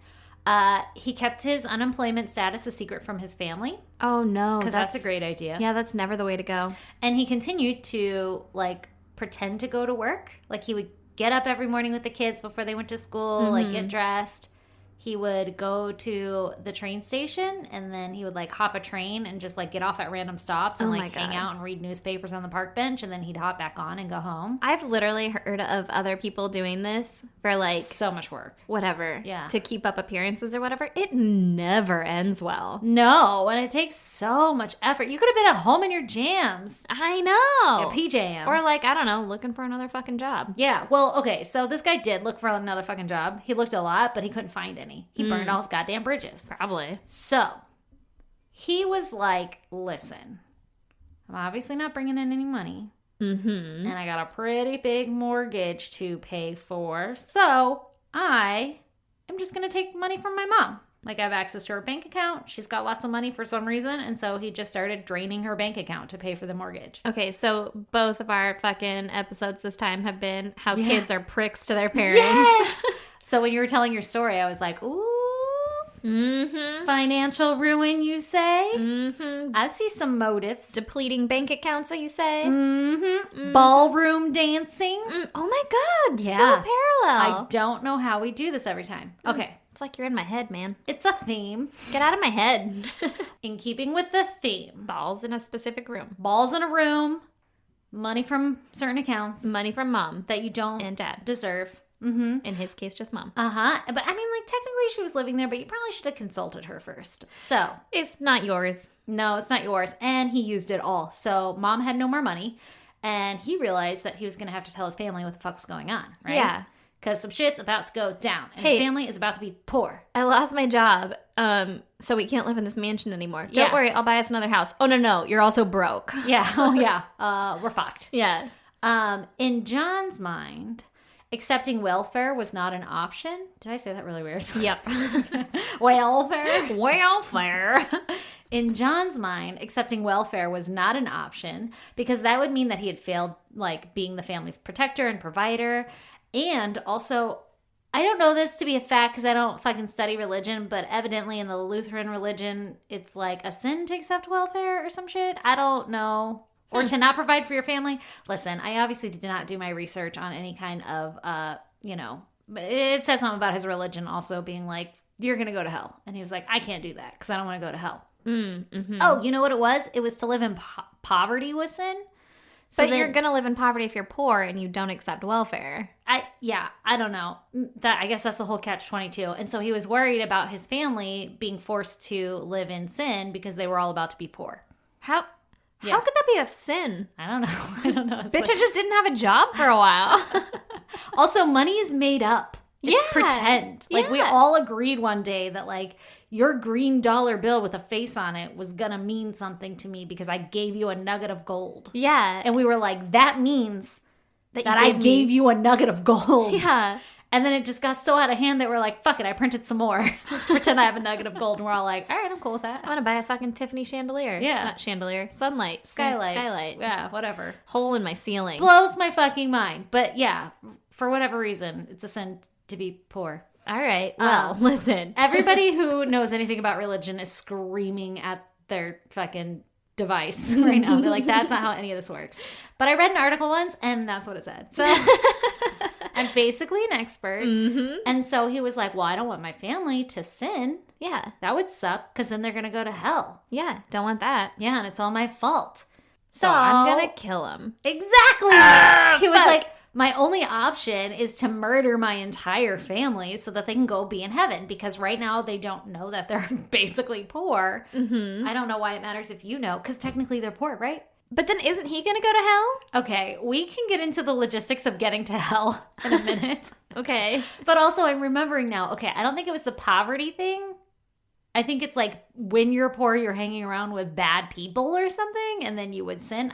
He kept his unemployment status a secret from his family. Oh, no. Because that's a great idea. Yeah, that's never the way to go. And he continued to, like, pretend to go to work. Like, he would get up every morning with the kids before they went to school, like, get dressed. He would go to the train station, and then he would, like, hop a train and just, like, get off at random stops and, like, hang out and read newspapers on the park bench, and then he'd hop back on and go home. I've literally heard of other people doing this for, like... So much work. Whatever. Yeah. To keep up appearances or whatever. It never ends well. No, and it takes so much effort. You could have been at home in your jams. I know. Your PJs. Or, like, I don't know, looking for another fucking job. Yeah, well, okay, so this guy did look for another fucking job. He looked a lot, but he couldn't find any. He burned all his goddamn bridges. Probably. So, he was like, listen, I'm obviously not bringing in any money. Mm-hmm. And I got a pretty big mortgage to pay for. So, I am just going to take money from my mom. Like, I have access to her bank account. She's got lots of money for some reason. And so he just started draining her bank account to pay for the mortgage. Okay, so both of our fucking episodes this time have been how kids are pricks to their parents. Yes! So when you were telling your story, I was like, ooh, financial ruin, you say? Mm-hmm. I see some motives. Depleting bank accounts, so you say? Ballroom dancing. Oh my God, Yeah. so parallel. I don't know how we do this every time. Okay. It's like you're in my head, man. It's a theme. Get out of my head. In keeping with the theme. Balls in a specific room. Balls in a room. Money from certain accounts. Money from mom That you don't and dad. deserve. In his case, just mom. Uh-huh. But I mean, like, technically she was living there, but you probably should have consulted her first. So, It's not yours. no, it's not yours. And he used it all. So mom had no more money. And he realized that he was going to have to tell his family what the fuck was going on, right? Yeah. Because some shit's about to go down. And Hey. his family is about to be poor. I lost my job, so we can't live in this mansion anymore. Don't Yeah. worry, I'll buy us another house. Oh, no, you're also broke. Yeah. Oh, yeah. We're fucked. Yeah. In John's mind, accepting welfare was not an option. Did I say that really weird? Yep. Welfare? Welfare. In John's mind, accepting welfare was not an option because that would mean that he had failed, like, being the family's protector and provider. And also, I don't know this to be a fact because I don't fucking study religion, but evidently in the Lutheran religion, it's like a sin to accept welfare or some shit. I don't know. Or to not provide for your family. Listen, I obviously did not do my research on any kind of, but it says something about his religion also being like, you're going to go to hell. And he was like, I can't do that because I don't want to go to hell. Mm-hmm. Oh, you know what it was? It was to live in poverty was sin. So But then- you're going to live in poverty if you're poor and you don't accept welfare. I don't know. I guess that's the whole catch-22. And so he was worried about his family being forced to live in sin because they were all about to be poor. How could that be a sin? I don't know. It's Bitch, I just didn't have a job for a while. Also, money is made up. It's Yeah. pretend. Like, we Yeah. all agreed one day that, like, your green dollar bill with a face on it was gonna mean something to me because I gave you a nugget of gold. Yeah. And we were like, that means that that I gave me. you a nugget of gold. Yeah. And then it just got so out of hand that we're like, fuck it, I printed some more. Let's pretend I have a nugget of gold. And we're all like, all right, I'm cool with that. I want to buy a fucking Tiffany chandelier. Yeah. Not chandelier. Sunlight. Skylight. Skylight. Yeah, whatever. Hole in my ceiling. Blows my fucking mind. But yeah, for whatever reason, it's a sin to be poor. All right. Well, listen. Everybody who knows anything about religion is screaming at their fucking device right now. They're like, that's not how any of this works. But I read an article once, and that's what it said. So I'm basically an expert. Mm-hmm. And so he was like, well, I don't want my family to sin. Yeah. That would suck because then they're going to go to hell. Yeah. Don't want that. Yeah, and it's all my fault. So I'm going to kill him. Exactly. He was like, my only option is to murder my entire family so that they can go be in heaven because right now they don't know that they're basically poor. Mm-hmm. I don't know why it matters if you know because technically they're poor, right? But then isn't he going to go to hell? Okay, we can get into the logistics of getting to hell in a minute. Okay. But also I'm remembering now, okay, I don't think it was the poverty thing. I think it's like when you're poor, you're hanging around with bad people or something, and then you would sin.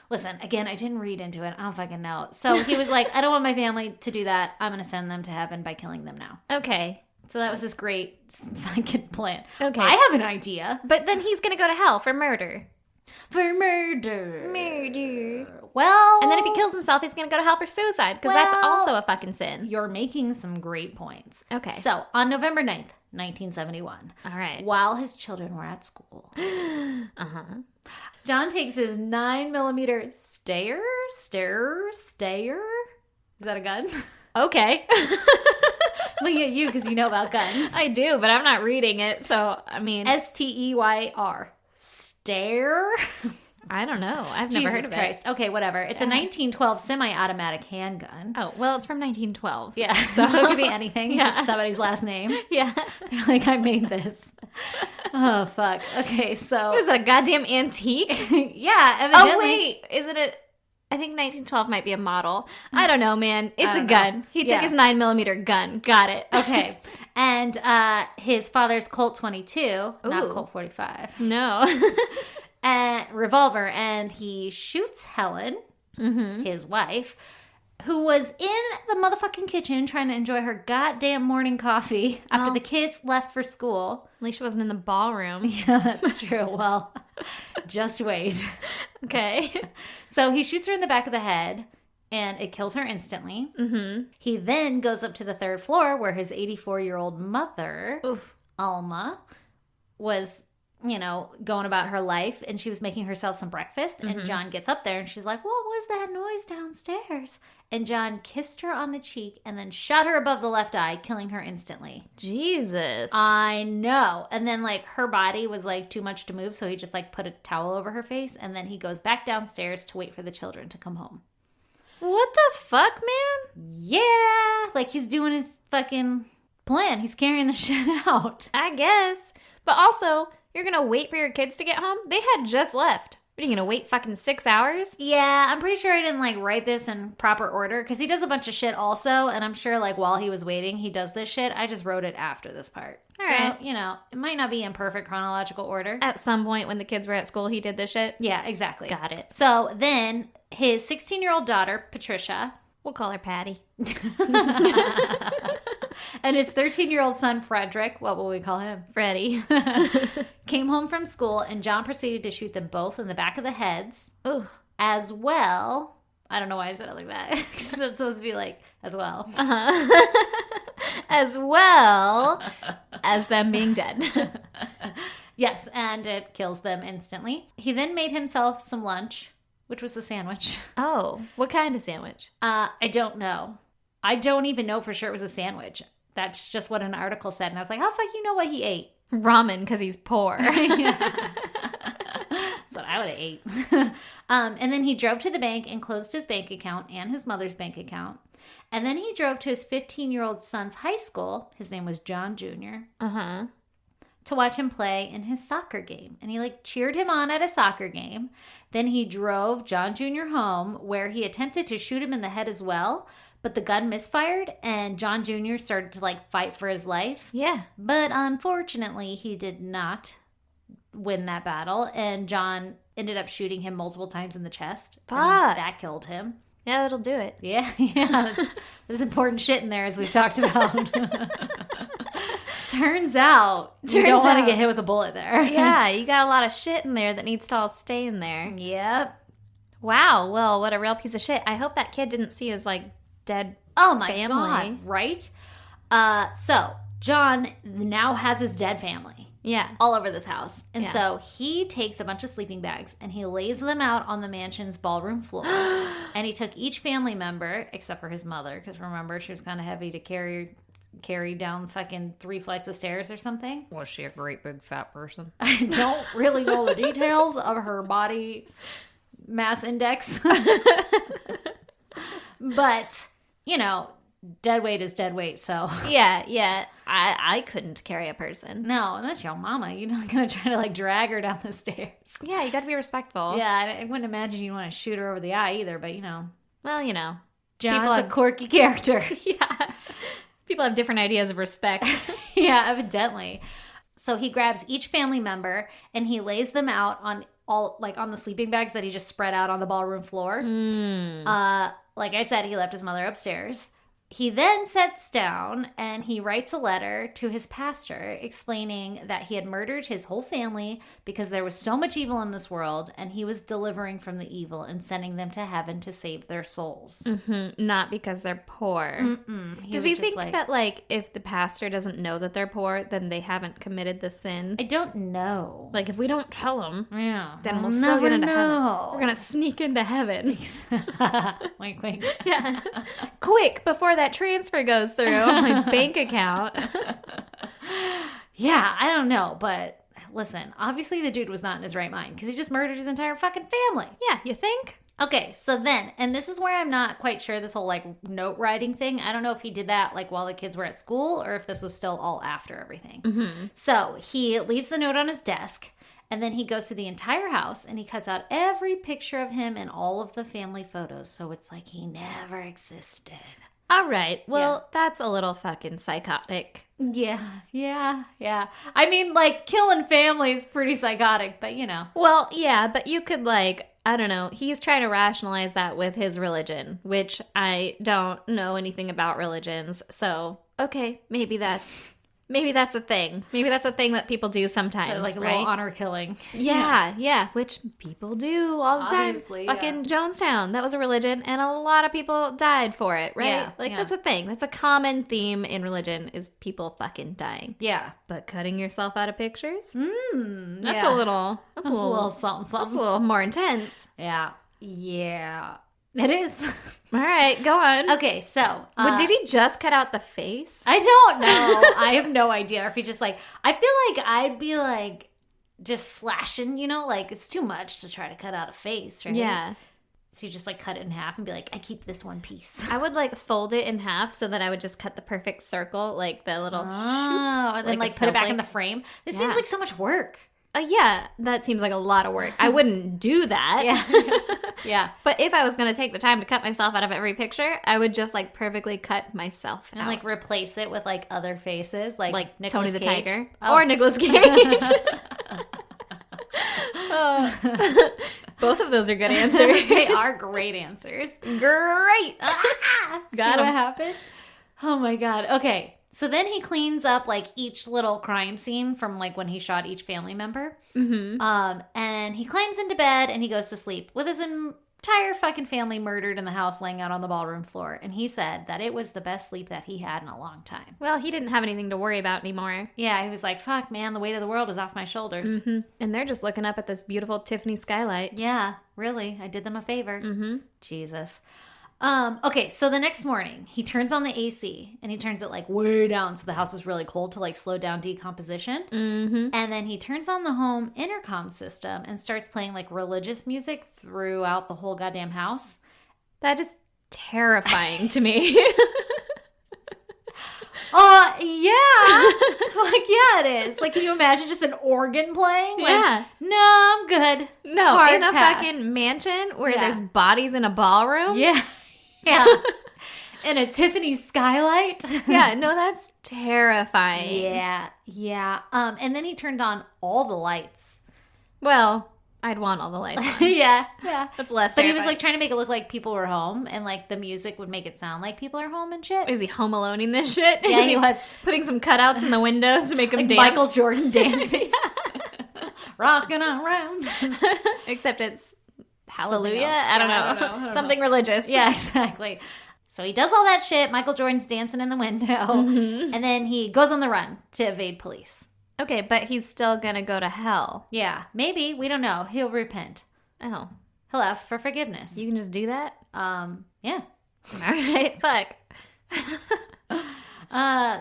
Listen, again, I didn't read into it. I don't fucking know. So he was like, I don't want my family to do that. I'm going to send them to heaven by killing them now. Okay. So that was his great fucking plan. Okay. I have an idea. But then he's going to go to hell for murder. For murder. Murder. Well. And then if he kills himself, he's going to go to hell for suicide because that's also a fucking sin. You're making some great points. Okay. So on November 9th, 1971. All right. While his children were at school. John takes his 9mm stayer. Is that a gun? Okay. Looking at you because you know about guns. I do, but I'm not reading it. So, I mean. Steyr. Stare? I don't know. I've never heard of Christ. Okay, whatever. It's a 1912 semi-automatic handgun. Oh, well, it's from 1912. Yeah, so it could be anything. It's just somebody's last name. Yeah. They're like, I made this. Oh, fuck. Okay, so. What is it, a goddamn antique? Yeah, evidently. Oh, wait. Is it a... I think 1912 might be a model. I don't know, man. It's a gun. He took his 9mm gun. Got it. Okay. And his father's Colt 22, not Colt 45. No. Revolver, and he shoots Helen, his wife, who was in the motherfucking kitchen trying to enjoy her goddamn morning coffee after the kids left for school. At least she wasn't in the ballroom. Yeah, that's true. Well, just wait. Okay. So he shoots her in the back of the head, and it kills her instantly. He then goes up to the 3rd floor where his 84-year-old mother, Alma, was, going about her life, and she was making herself some breakfast, and John gets up there, and she's like, what was that noise downstairs? And John kissed her on the cheek and then shot her above the left eye, killing her instantly. Jesus. I know. And then, her body was, too much to move, so he just, put a towel over her face, and then he goes back downstairs to wait for the children to come home. What the fuck, man? Yeah. He's doing his fucking plan. He's carrying the shit out. I guess. But also, you're going to wait for your kids to get home? They had just left. What, are you going to wait fucking 6 hours? Yeah, I'm pretty sure I didn't, write this in proper order, because he does a bunch of shit also, and I'm sure, while he was waiting, he does this shit. I just wrote it after this part. All right. It might not be in perfect chronological order. At some point when the kids were at school, he did this shit? Yeah, exactly. Got it. So then, his 16-year-old daughter, Patricia... We'll call her Patty. And his 13-year-old son, Frederick, what will we call him? Freddie. Came home from school, and John proceeded to shoot them both in the back of the heads. Ooh. As well. I don't know why I said it like that. Because it's supposed to be as well. As well as them being dead. Yes, and it kills them instantly. He then made himself some lunch, which was a sandwich. Oh, what kind of sandwich? I don't know. I don't even know for sure it was a sandwich. That's just what an article said. And I was like, how the fuck you know what he ate? Ramen, because he's poor. That's what I would have ate. And then he drove to the bank and closed his bank account and his mother's bank account. And then he drove to his 15-year-old son's high school. His name was John Jr. To watch him play in his soccer game. And he cheered him on at a soccer game. Then he drove John Jr. home, where he attempted to shoot him in the head as well. But the gun misfired, and John Jr. started to fight for his life. Yeah. But unfortunately, he did not win that battle. And John ended up shooting him multiple times in the chest. Fuck. And that killed him. Yeah, that'll do it. Yeah. There's important shit in there, as we've talked about. Turns out you don't want to get hit with a bullet there. Yeah, you got a lot of shit in there that needs to all stay in there. Yep. Wow, well, what a real piece of shit. I hope that kid didn't see his, dead Oh my family. God, right? So, John now has his dead family. Yeah. All over this house. And Yeah. so he takes a bunch of sleeping bags and he lays them out on the mansion's ballroom floor. And he took each family member, except for his mother, because remember, she was kind of heavy to carry down fucking 3 flights of stairs or something. Was she a great big fat person? I don't really know the details of her body mass index. But, dead weight is dead weight, so. Yeah. I couldn't carry a person. No, that's your mama. You're not going to try to, drag her down the stairs. Yeah, you got to be respectful. Yeah, I wouldn't imagine you want to shoot her over the eye either, but, Well, John's a quirky character. Yeah. People have different ideas of respect. Yeah, evidently. So he grabs each family member and he lays them out on on the sleeping bags that he just spread out on the ballroom floor. Like I said, he left his mother upstairs. He then sits down and he writes a letter to his pastor explaining that he had murdered his whole family because there was so much evil in this world and he was delivering from the evil and sending them to heaven to save their souls. Not because they're poor. Does he think that, like, if the pastor doesn't know that they're poor, then they haven't committed the sin? I don't know. Like, if we don't tell them, then we'll We'll still get never into heaven. know. We're going to sneak into heaven. Wink, wink. Yeah. Quick, before that transfer goes through my bank account. Yeah, I don't know, but listen, obviously the dude was not in his right mind because he just murdered his entire fucking family. Yeah, you think? Okay, so then, and this is where I'm not quite sure this whole like note writing thing. I don't know if he did that like while the kids were at school or if this was still all after everything. So he leaves the note on his desk and then he goes to the entire house and he cuts out every picture of him and all of the family photos. So it's like he never existed. All right. Well, that's a little fucking psychotic. Yeah. I mean, like, killing family is pretty psychotic, but you know. Well, yeah, but you could, like, I don't know. He's trying to rationalize that with his religion, which I don't know anything about religions. So, okay, maybe that's a thing. Maybe that's a thing that people do sometimes, Like a right? little honor killing. Yeah, which people do all the time. Obviously, Fucking Jonestown, that was a religion, and a lot of people died for it, right? Yeah, That's a thing. That's a common theme in religion is people fucking dying. Yeah. But cutting yourself out of pictures? That's yeah. a little... That's a little something, That's something. a little more intense. Yeah. It is. All right, go on. Okay, so. But did he just cut out the face? I don't know. I have no idea. Or if he just like, I feel like I'd be like just slashing, you know, like it's too much to try to cut out a face, right? Yeah. So you just like cut it in half and be like, I keep this one piece. I would like fold it in half so that I would just cut the perfect circle, like the little and then like like a put it back in snowflake. the frame. This Yeah. seems like so much work. Yeah, that seems like a lot of work. I wouldn't do that. Yeah. But if I was going to take the time to cut myself out of every picture, I would just like perfectly cut myself And out. like replace it with like other faces, like Nicolas Tony the Cage. Tiger Oh. or Nicolas Cage. Both of those are good answers. They are great answers. Great. Got him. what happened? Oh my god. Okay. So then he cleans up like each little crime scene from like when he shot each family member. And he climbs into bed and he goes to sleep with his entire fucking family murdered in the house laying out on the ballroom floor. And he said that it was the best sleep that he had in a long time. Well, he didn't have anything to worry about anymore. Yeah, he was like, fuck, man, the weight of the world is off my shoulders. And they're just looking up at this beautiful Tiffany skylight. Yeah, really. I did them a favor. Jesus. Okay, so the next morning, he turns on the AC and he turns it like way down so the house is really cold to like slow down decomposition. And then he turns on the home intercom system and starts playing like religious music throughout the whole goddamn house. That is terrifying to me. Yeah. Like, yeah, it is. Like, can you imagine just an organ playing? Like, Yeah. no, I'm good. No, Hard in a pass. fucking mansion where Yeah. there's bodies in a ballroom? Yeah. Yeah. And a Tiffany skylight. Yeah, no, that's terrifying. Yeah. And then he turned on all the lights. Well, I'd want all the lights on. Yeah. That's less But he was terrifying. like trying to make it look like people were home, and like the music would make it sound like people are home and shit. Is he home aloneing this shit? Yeah, Is he was. Putting some cutouts in the windows to make him Like dance. Michael Jordan dancing, rocking around. Except it's Something hallelujah. else. I don't Yeah, know. I don't know. Something religious. Yeah, exactly. So he does all that shit. Michael Jordan's dancing in the window, and then he goes on the run to evade police. Okay, but he's still gonna go to hell. Yeah, maybe, we don't know. He'll repent. Oh, He'll ask for forgiveness. you can just do that? Yeah. All right, fuck.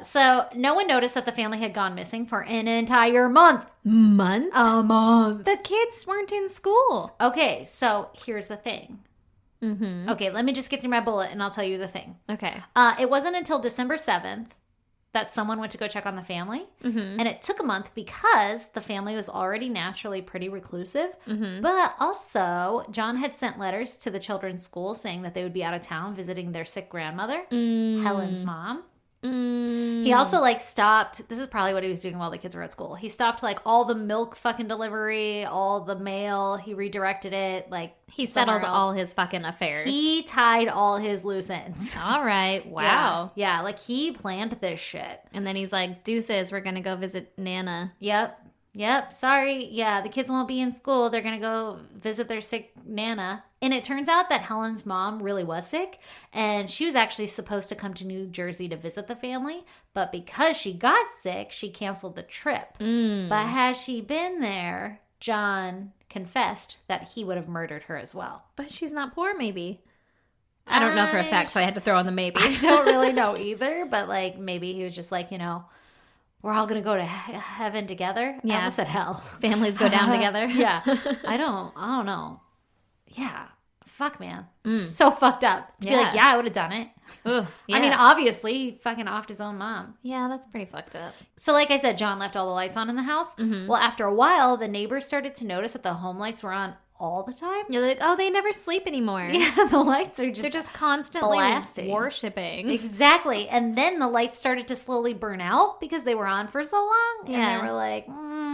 So no one noticed that the family had gone missing for an entire month. Month? A month. The kids weren't in school. Okay, so here's the thing. Okay, let me just get through my bullet and I'll tell you the thing. Okay. It wasn't until December 7th that someone went to go check on the family. And it took a month because the family was already naturally pretty reclusive. But also, John had sent letters to the children's school saying that they would be out of town visiting their sick grandmother, Helen's mom. He also like stopped. This is probably what he was doing while the kids were at school. He stopped like all the milk fucking delivery, all the mail. He redirected it. Like He settled all his fucking affairs. He tied all his loose ends. All right. Wow. Yeah, like he planned this shit. And then he's like, deuces, we're going to go visit Nana. Yep. Sorry. Yeah, the kids won't be in school. They're going to go visit their sick Nana. And it turns out that Helen's mom really was sick. And she was actually supposed to come to New Jersey to visit the family. But because she got sick, she canceled the trip. But had she been there, John confessed that he would have murdered her as well. But she's not poor, maybe. I don't know for a fact, so I had to throw on the maybe. I don't really know either. But like maybe he was just like, we're all going to go to heaven together. Yeah. I almost said hell. Families go down together. Yeah. I don't know. Yeah. Fuck, man. So fucked up. To be like, I would have done it. Ugh, yeah. I mean, obviously, he fucking offed his own mom. Yeah, that's pretty fucked up. So like I said, John left all the lights on in the house. Well, after a while, the neighbors started to notice that the home lights were on all the time. You're like, oh, they never sleep anymore. Yeah, the lights are They're just constantly blasting. worshiping. Exactly. And then the lights started to slowly burn out because they were on for so long. Yeah. And they were like,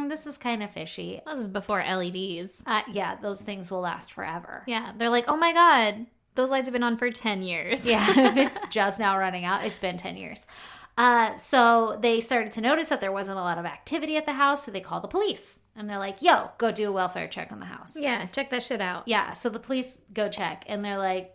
this is kind of fishy. This is before LEDs. Yeah, those things will last forever. Yeah, they're like, oh my God, those lights have been on for 10 years. Yeah, if it's just now running out, it's been 10 years. So they started to notice that there wasn't a lot of activity at the house, so they called the police. And they're like, yo, go do a welfare check on the house. Yeah, check that shit out. Yeah, so the police go check, and they're like,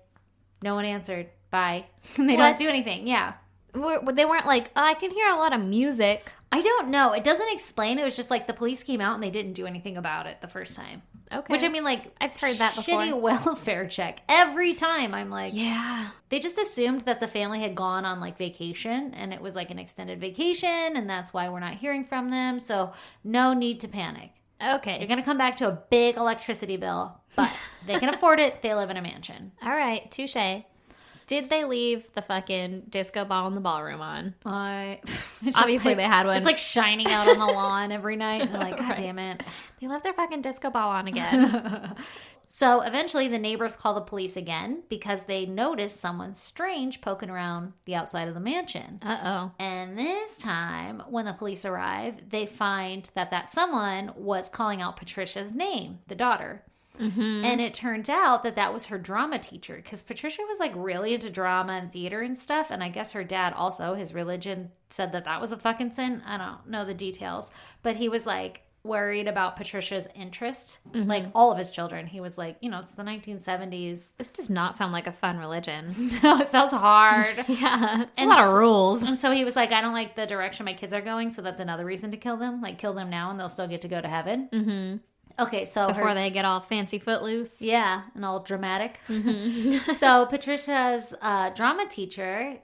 no one answered. Bye. And they What? don't do anything. Yeah. They weren't like, oh, I can hear a lot of music. I don't know. It doesn't explain. It was just like the police came out and they didn't do anything about it the first time. Okay. Which I mean, like, I've heard that before. Shitty welfare check. Every time I'm like, Yeah. they just assumed that the family had gone on like vacation and it was like an extended vacation and that's why we're not hearing from them. So no need to panic. Okay. You're going to come back to a big electricity bill, but they can afford it. They live in a mansion. All right. Touche. Did they leave the fucking disco ball in the ballroom on? Obviously, they had one. It's like shining out on the lawn every night. And they're like, God damn it. They left their fucking disco ball on again. So eventually the neighbors call the police again because they noticed someone strange poking around the outside of the mansion. Uh-oh. And this time, when the police arrive, they find that someone was calling out Patricia's name, the daughter. Mm-hmm. And it turned out that was her drama teacher because Patricia was like really into drama and theater and stuff. And I guess her dad also, his religion said that was a fucking sin. I don't know the details, but he was like worried about Patricia's interest, like all of his children. He was like, it's the 1970s. This does not sound like a fun religion. No, it sounds hard. Yeah, it's a lot of rules. And so he was like, I don't like the direction my kids are going, so that's another reason to kill them. Like, kill them now and they'll still get to go to heaven. Mm-hmm. Okay, so before they get all fancy footloose. Yeah, and all dramatic. Mm-hmm. So Patricia's drama teacher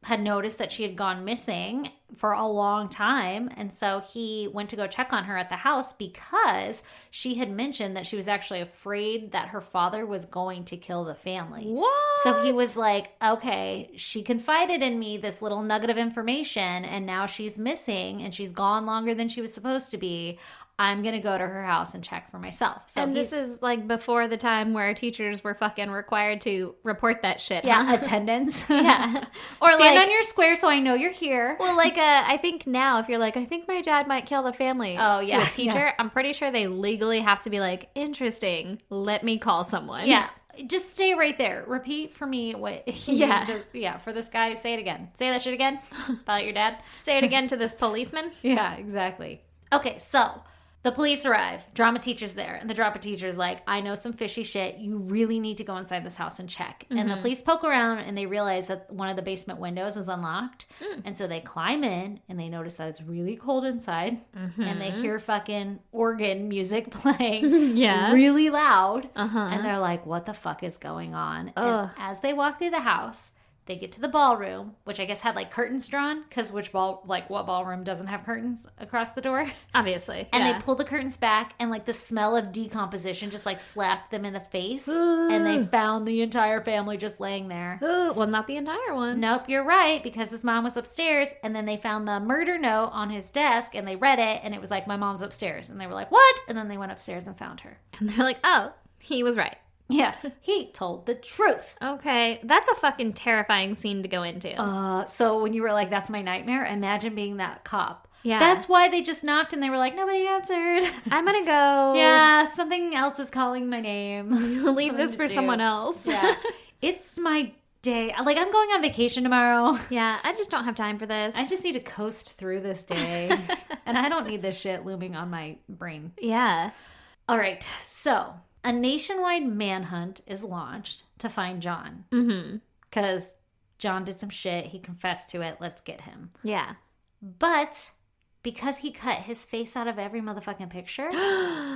had noticed that she had gone missing for a long time. And so he went to go check on her at the house because she had mentioned that she was actually afraid that her father was going to kill the family. What? So he was like, okay, she confided in me this little nugget of information and now she's missing and she's gone longer than she was supposed to be. I'm going to go to her house and check for myself. So and this is like before the time where teachers were fucking required to report that shit. Yeah, huh? Attendance. Yeah. Or Stand like, on on your square so I know you're here. Well, like, I think now if you're like, I think my dad might kill the family to a teacher, I'm pretty sure they legally have to be like, interesting, let me call someone. Yeah. Just stay right there. Repeat for me what for this guy, say it again. Say that shit again about your dad. Say it again to this policeman. Yeah, exactly. Okay, so the police arrive. Drama teacher's there. And the drama teacher's like, I know some fishy shit. You really need to go inside this house and check. Mm-hmm. And the police poke around and they realize that one of the basement windows is unlocked. And so they climb in and they notice that it's really cold inside. Mm-hmm. And they hear fucking organ music playing really loud. And they're like, what the fuck is going on? And as they walk through the house, they get to the ballroom, which I guess had like curtains drawn, because what ballroom doesn't have curtains across the door? Obviously. And they pulled the curtains back and like the smell of decomposition just like slapped them in the face. And they found the entire family just laying there. Well, not the entire one. Nope, you're right, because his mom was upstairs. And then they found the murder note on his desk and they read it and it was like, my mom's upstairs. And they were like, what? And then they went upstairs and found her. And they're like, oh, he was right. Yeah, he told the truth. Okay, that's a fucking terrifying scene to go into. So when you were like, that's my nightmare, imagine being that cop. Yeah. That's why they just knocked and they were like, nobody answered. I'm gonna go. Yeah, something else is calling my name. Leave this for someone else. Yeah. It's my day. Like, I'm going on vacation tomorrow. Yeah, I just don't have time for this. I just need to coast through this day. And I don't need this shit looming on my brain. Yeah. All right. So, a nationwide manhunt is launched to find John. Mm-hmm. Because John did some shit. He confessed to it. Let's get him. Yeah. But because he cut his face out of every motherfucking picture,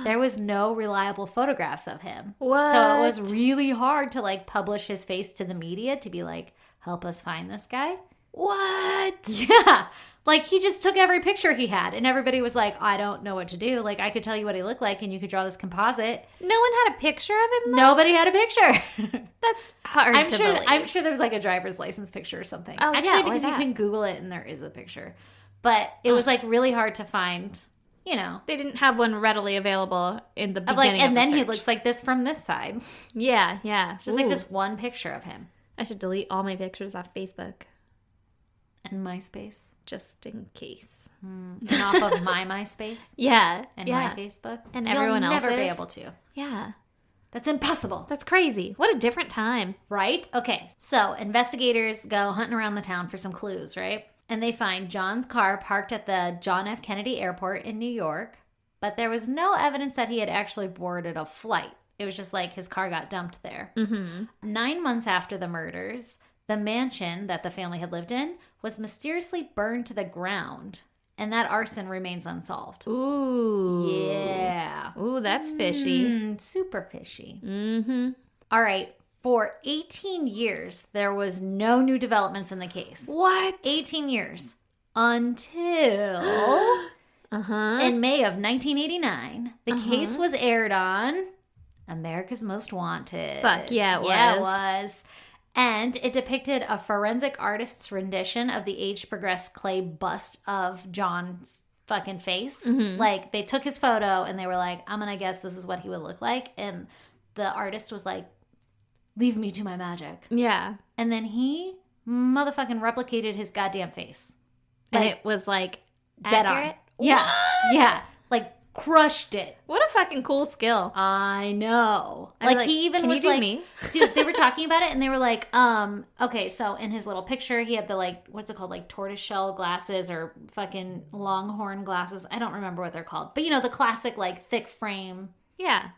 there was no reliable photographs of him. What? So it was really hard to like publish his face to the media to be like, help us find this guy. What? Yeah. Like he just took every picture he had and everybody was like, I don't know what to do. Like I could tell you what he looked like and you could draw this composite. No one had a picture of him, though? Nobody had a picture. That's hard to believe. I'm sure there's like a driver's license picture or something. Oh, Actually, yeah, because why you not? can Google it and there is a picture. But it was like really hard to find, you know. They didn't have one readily available in the Of beginning like, and of the then he search. looks like this from this side. Yeah, yeah. It's just like this one picture of him. I should delete all my pictures off Facebook, And MySpace. just in case. And off of my MySpace Yeah, and yeah. my Facebook. And everyone You'll never be else's. able to. Yeah. That's impossible. That's crazy. What a different time. Right? Okay. So investigators go hunting around the town for some clues, right? And they find John's car parked at the John F. Kennedy Airport in New York, but there was no evidence that he had actually boarded a flight. It was just like his car got dumped there. Mm-hmm. 9 months after the murders, the mansion that the family had lived in was mysteriously burned to the ground, and that arson remains unsolved. Ooh. Yeah. Ooh, that's fishy. Super fishy. Mm-hmm. All right. For 18 years, there was no new developments in the case. What? 18 years. Until Uh-huh. in May of 1989, the case was aired on America's Most Wanted. Fuck, yeah, it Yeah, it was. was. And it depicted a forensic artist's rendition of the age-progressed clay bust of John's fucking face. Like, they took his photo and they were like, I'm going to guess this is what he would look like. And the artist was like, leave me to my magic. Yeah. And then he motherfucking replicated his goddamn face. And Like, it was like dead accurate? on. Yeah. What? Yeah. Like crushed it. What a fucking cool skill. I know. I'd be Like, he even "Can was you do like, me?" dude, they were talking about it and they were like, okay, so in his little picture, he had the like, what's it called? Like tortoiseshell glasses or fucking longhorn glasses. I don't remember what they're called. But you know, the classic like thick frame Yeah.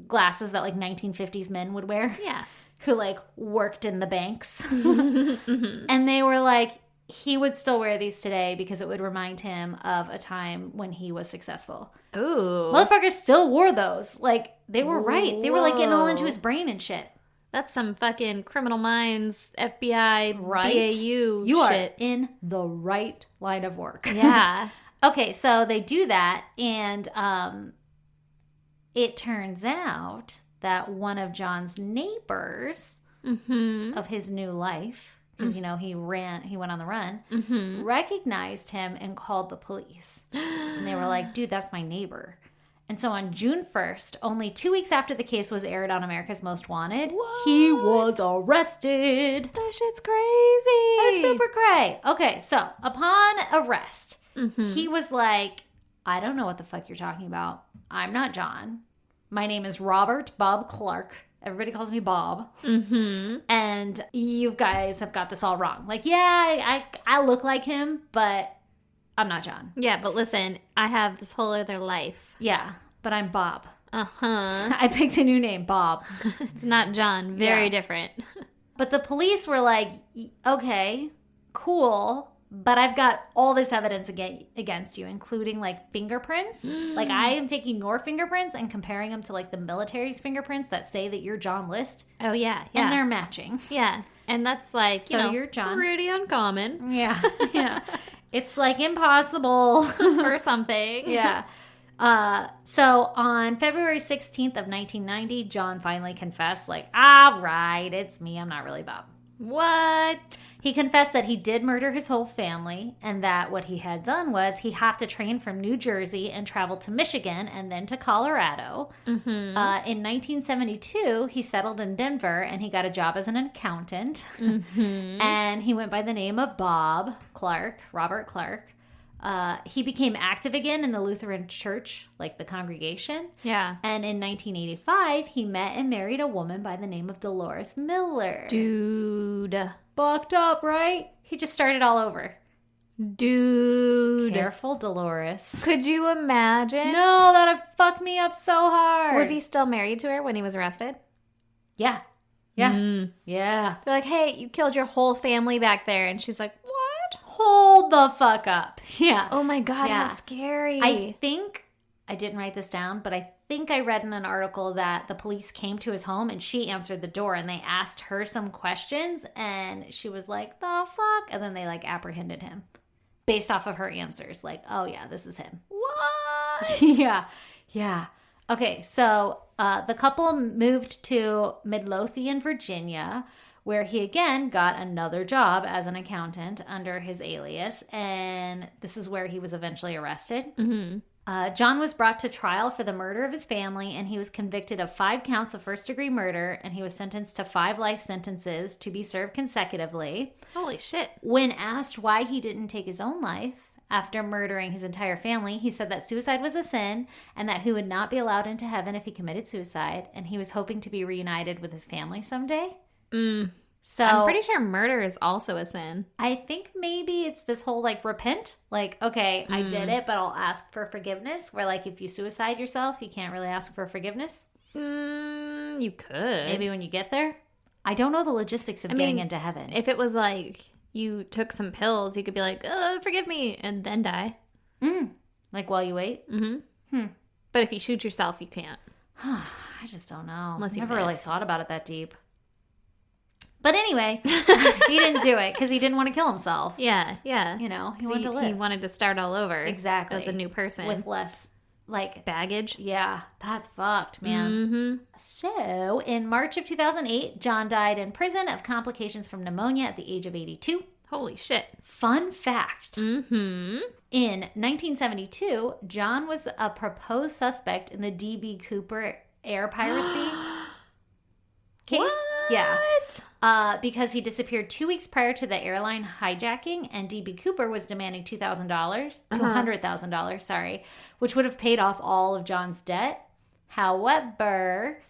glasses that like 1950s men would wear. Yeah. Who like worked in the banks. And they were like, he would still wear these today because it would remind him of a time when he was successful. Ooh. Motherfuckers still wore those. Like, they were right. They were like getting all into Whoa. his brain and shit. That's some fucking Criminal Minds, FBI, Right? BAU You shit. are in the right line of work. Yeah. Okay, so they do that, and it turns out that one of John's neighbors Mm-hmm. of his new life, because you know he went on the run, Mm-hmm. recognized him and called the police. And they were like, dude, that's my neighbor. And so on June 1st, only 2 weeks after the case was aired on America's Most Wanted, he was arrested. That shit's crazy. That's super great. Okay, so upon arrest, Mm-hmm. he was like, I don't know what the fuck you're talking about. I'm not John. My name is Robert Bob Clark. Everybody calls me Bob. Mm-hmm. And you guys have got this all wrong. Like, yeah, I look like him, but I'm not John. Yeah, but listen, I have this whole other life. Yeah, but I'm Bob. Uh-huh. I picked a new name, Bob. It's not John. Very Yeah. different. But the police were like, okay, cool, but I've got all this evidence against you, including like fingerprints. Like, I am taking your fingerprints and comparing them to like the military's fingerprints that say that you're John List, Oh, yeah. Yeah. and they're matching. yeah. And that's like, So you're John. pretty uncommon Yeah, yeah. It's like impossible. or something. Yeah. So on February 16th of 1990, John finally confessed, like, all right, it's me. I'm not really Bob. What? He confessed that he did murder his whole family and that what he had done was he hopped a train from New Jersey and traveled to Michigan and then to Colorado. Mm-hmm. In 1972, he settled in Denver and he got a job as an accountant. Mm-hmm. And he went by the name of Robert Clark. He became active again in the Lutheran Church, like the congregation. Yeah. And in 1985, he met and married a woman by the name of Dolores Miller. Dude. Fucked up, right? He just started all over. Dude. Careful, Dolores. Could you imagine? No, that'd fuck me up so hard. Was he still married to her when he was arrested? Yeah. Yeah. Mm. Yeah. They're like, hey, you killed your whole family back there. And she's like, what? Hold the fuck up. Yeah. Oh my God, Yeah. how scary. I think, I didn't write this down, but I think I read in an article that the police came to his home and she answered the door and they asked her some questions and she was like, the fuck? And then they like apprehended him based off of her answers. Like, oh yeah, this is him. What? Yeah. Yeah. Okay, so the couple moved to Midlothian, Virginia, where he again got another job as an accountant under his alias, and this is where he was eventually arrested. Mm-hmm. John was brought to trial for the murder of his family, and he was convicted of 5 counts of first-degree murder, and he was sentenced to 5 life sentences to be served consecutively. Holy shit. When asked why he didn't take his own life after murdering his entire family, he said that suicide was a sin and that he would not be allowed into heaven if he committed suicide, and he was hoping to be reunited with his family someday. So I'm pretty sure murder is also a sin. I think maybe it's this whole like repent, like, okay, I did it, but I'll ask for forgiveness. Where like if you suicide yourself, you can't really ask for forgiveness. You could. Maybe when you get there. I don't know the logistics of getting into heaven. If it was like you took some pills, you could be like, forgive me, and then die. Like while you wait. But if you shoot yourself, you can't. I just don't know. Unless you never really miss. thought about it that deep. But anyway, he didn't do it because he didn't want to kill himself. Yeah, yeah. You know, he wanted to live. He wanted to start all over. Exactly. As a new person. With less, like, baggage. yeah, that's fucked, man. Mm-hmm. So, in March of 2008, John died in prison of complications from pneumonia at the age of 82. Holy shit. Fun fact. Mm-hmm. In 1972, John was a proposed suspect in the D.B. Cooper air piracy case. What? Yeah. Because he disappeared 2 weeks prior to the airline hijacking, and D.B. Cooper was demanding $200,000, sorry, which would have paid off all of John's debt. However,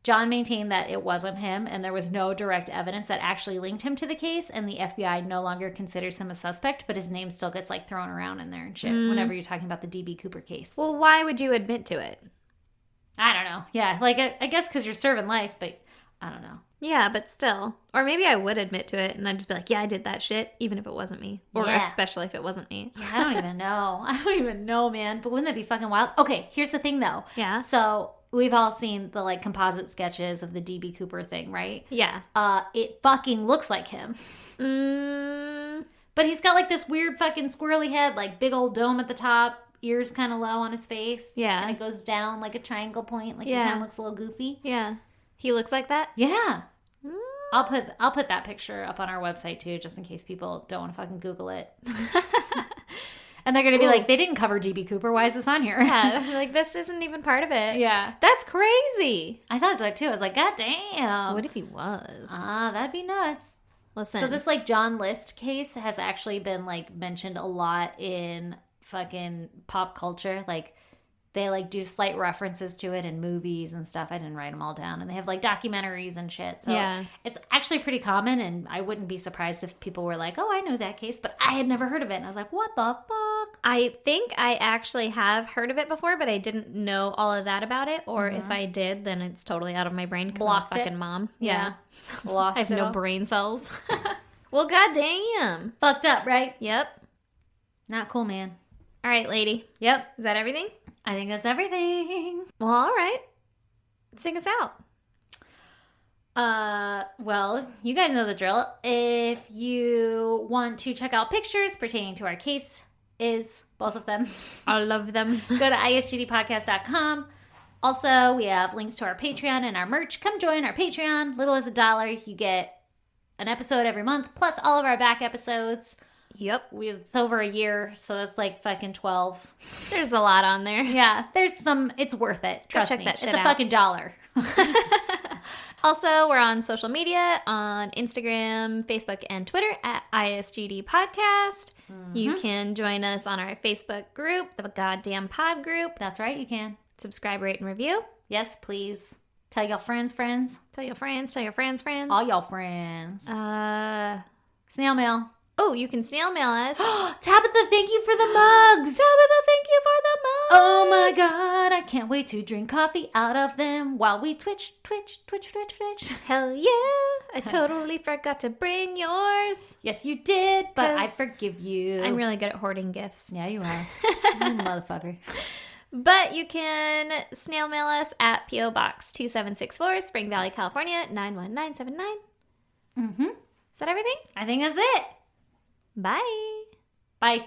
John maintained that it wasn't him, and there was no direct evidence that actually linked him to the case, and the FBI no longer considers him a suspect, but his name still gets like thrown around in there and shit whenever you're talking about the D.B. Cooper case. Well, why would you admit to it? I don't know. Yeah, like I guess because you're serving life, but I don't know. Yeah, but still. Or maybe I would admit to it and I'd just be like, yeah, I did that shit, even if it wasn't me. Or Yeah. especially if it wasn't me. Yeah, I don't even know. I don't even know, man. But wouldn't that be fucking wild? Okay, here's the thing, though. Yeah. So we've all seen the like composite sketches of the DB Cooper thing, right? Yeah. It fucking looks like him. But he's got like this weird fucking squirrely head, like big old dome at the top, ears kind of low on his face. Yeah. And it goes down like a triangle point, like Yeah. he kind of looks a little goofy. Yeah. He looks like that? Yeah. I'll put that picture up on our website too, just in case people don't want to fucking Google it. And they're gonna be like, they didn't cover DB Cooper. Why is this on here? Yeah. Like, this isn't even part of it. Yeah. That's crazy. I thought so too. I was like, God damn. What if he was? That'd be nuts. Listen. So this like John List case has actually been like mentioned a lot in fucking pop culture. Like they like do slight references to it in movies and stuff. I didn't write them all down. And they have like documentaries and shit. So Yeah. it's actually pretty common. And I wouldn't be surprised if people were like, oh, I know that case. But I had never heard of it. And I was like, what the fuck? I think I actually have heard of it before, but I didn't know all of that about it. Or if I did, then it's totally out of my brain because I'm a Blocked it. fucking mom. Yeah. Lost I have it no all. brain cells. Well, goddamn. Fucked up, right? Yep. Not cool, man. All right, lady. Yep. Is that everything? I think that's everything. Well, all right. Sing us out. Well, you guys know the drill. If you want to check out pictures pertaining to our case, is both of them, I love them. go to isgdpodcast.com. Also, we have links to our Patreon and our merch. Come join our Patreon. Little as $1, you get an episode every month, plus all of our back episodes. Yep. It's over a year, so that's like fucking 12. There's a lot on there. Yeah, there's some. It's worth it. Trust check me. that shit It's a out. fucking $1. Also, we're on social media on Instagram, Facebook, and Twitter at ISGD Podcast. You can join us on our Facebook group, the Goddamn Pod group. That's right, you can. Subscribe, rate, and review. Yes, please. Tell your friends. Tell your friends, friends. All y'all friends. Snail mail. Oh, you can snail mail us. Tabitha, thank you for the mugs. Tabitha, thank you for the mugs. Oh my God, I can't wait to drink coffee out of them while we twitch. Hell yeah. I totally forgot to bring yours. Yes, you did, but I 'Cause forgive you. I'm really good at hoarding gifts. Yeah, you are. You motherfucker. But you can snail mail us at P.O. Box 2764, Spring Valley, California, 91979. Mm-hmm. Is that everything? I think that's it. Bye. Bye.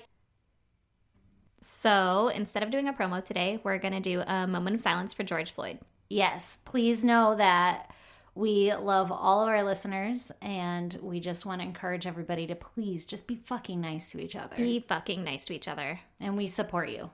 So instead of doing a promo today, we're going to do a moment of silence for George Floyd. Yes, please know that we love all of our listeners, and we just want to encourage everybody to please just be fucking nice to each other. Be fucking nice to each other. And we support you.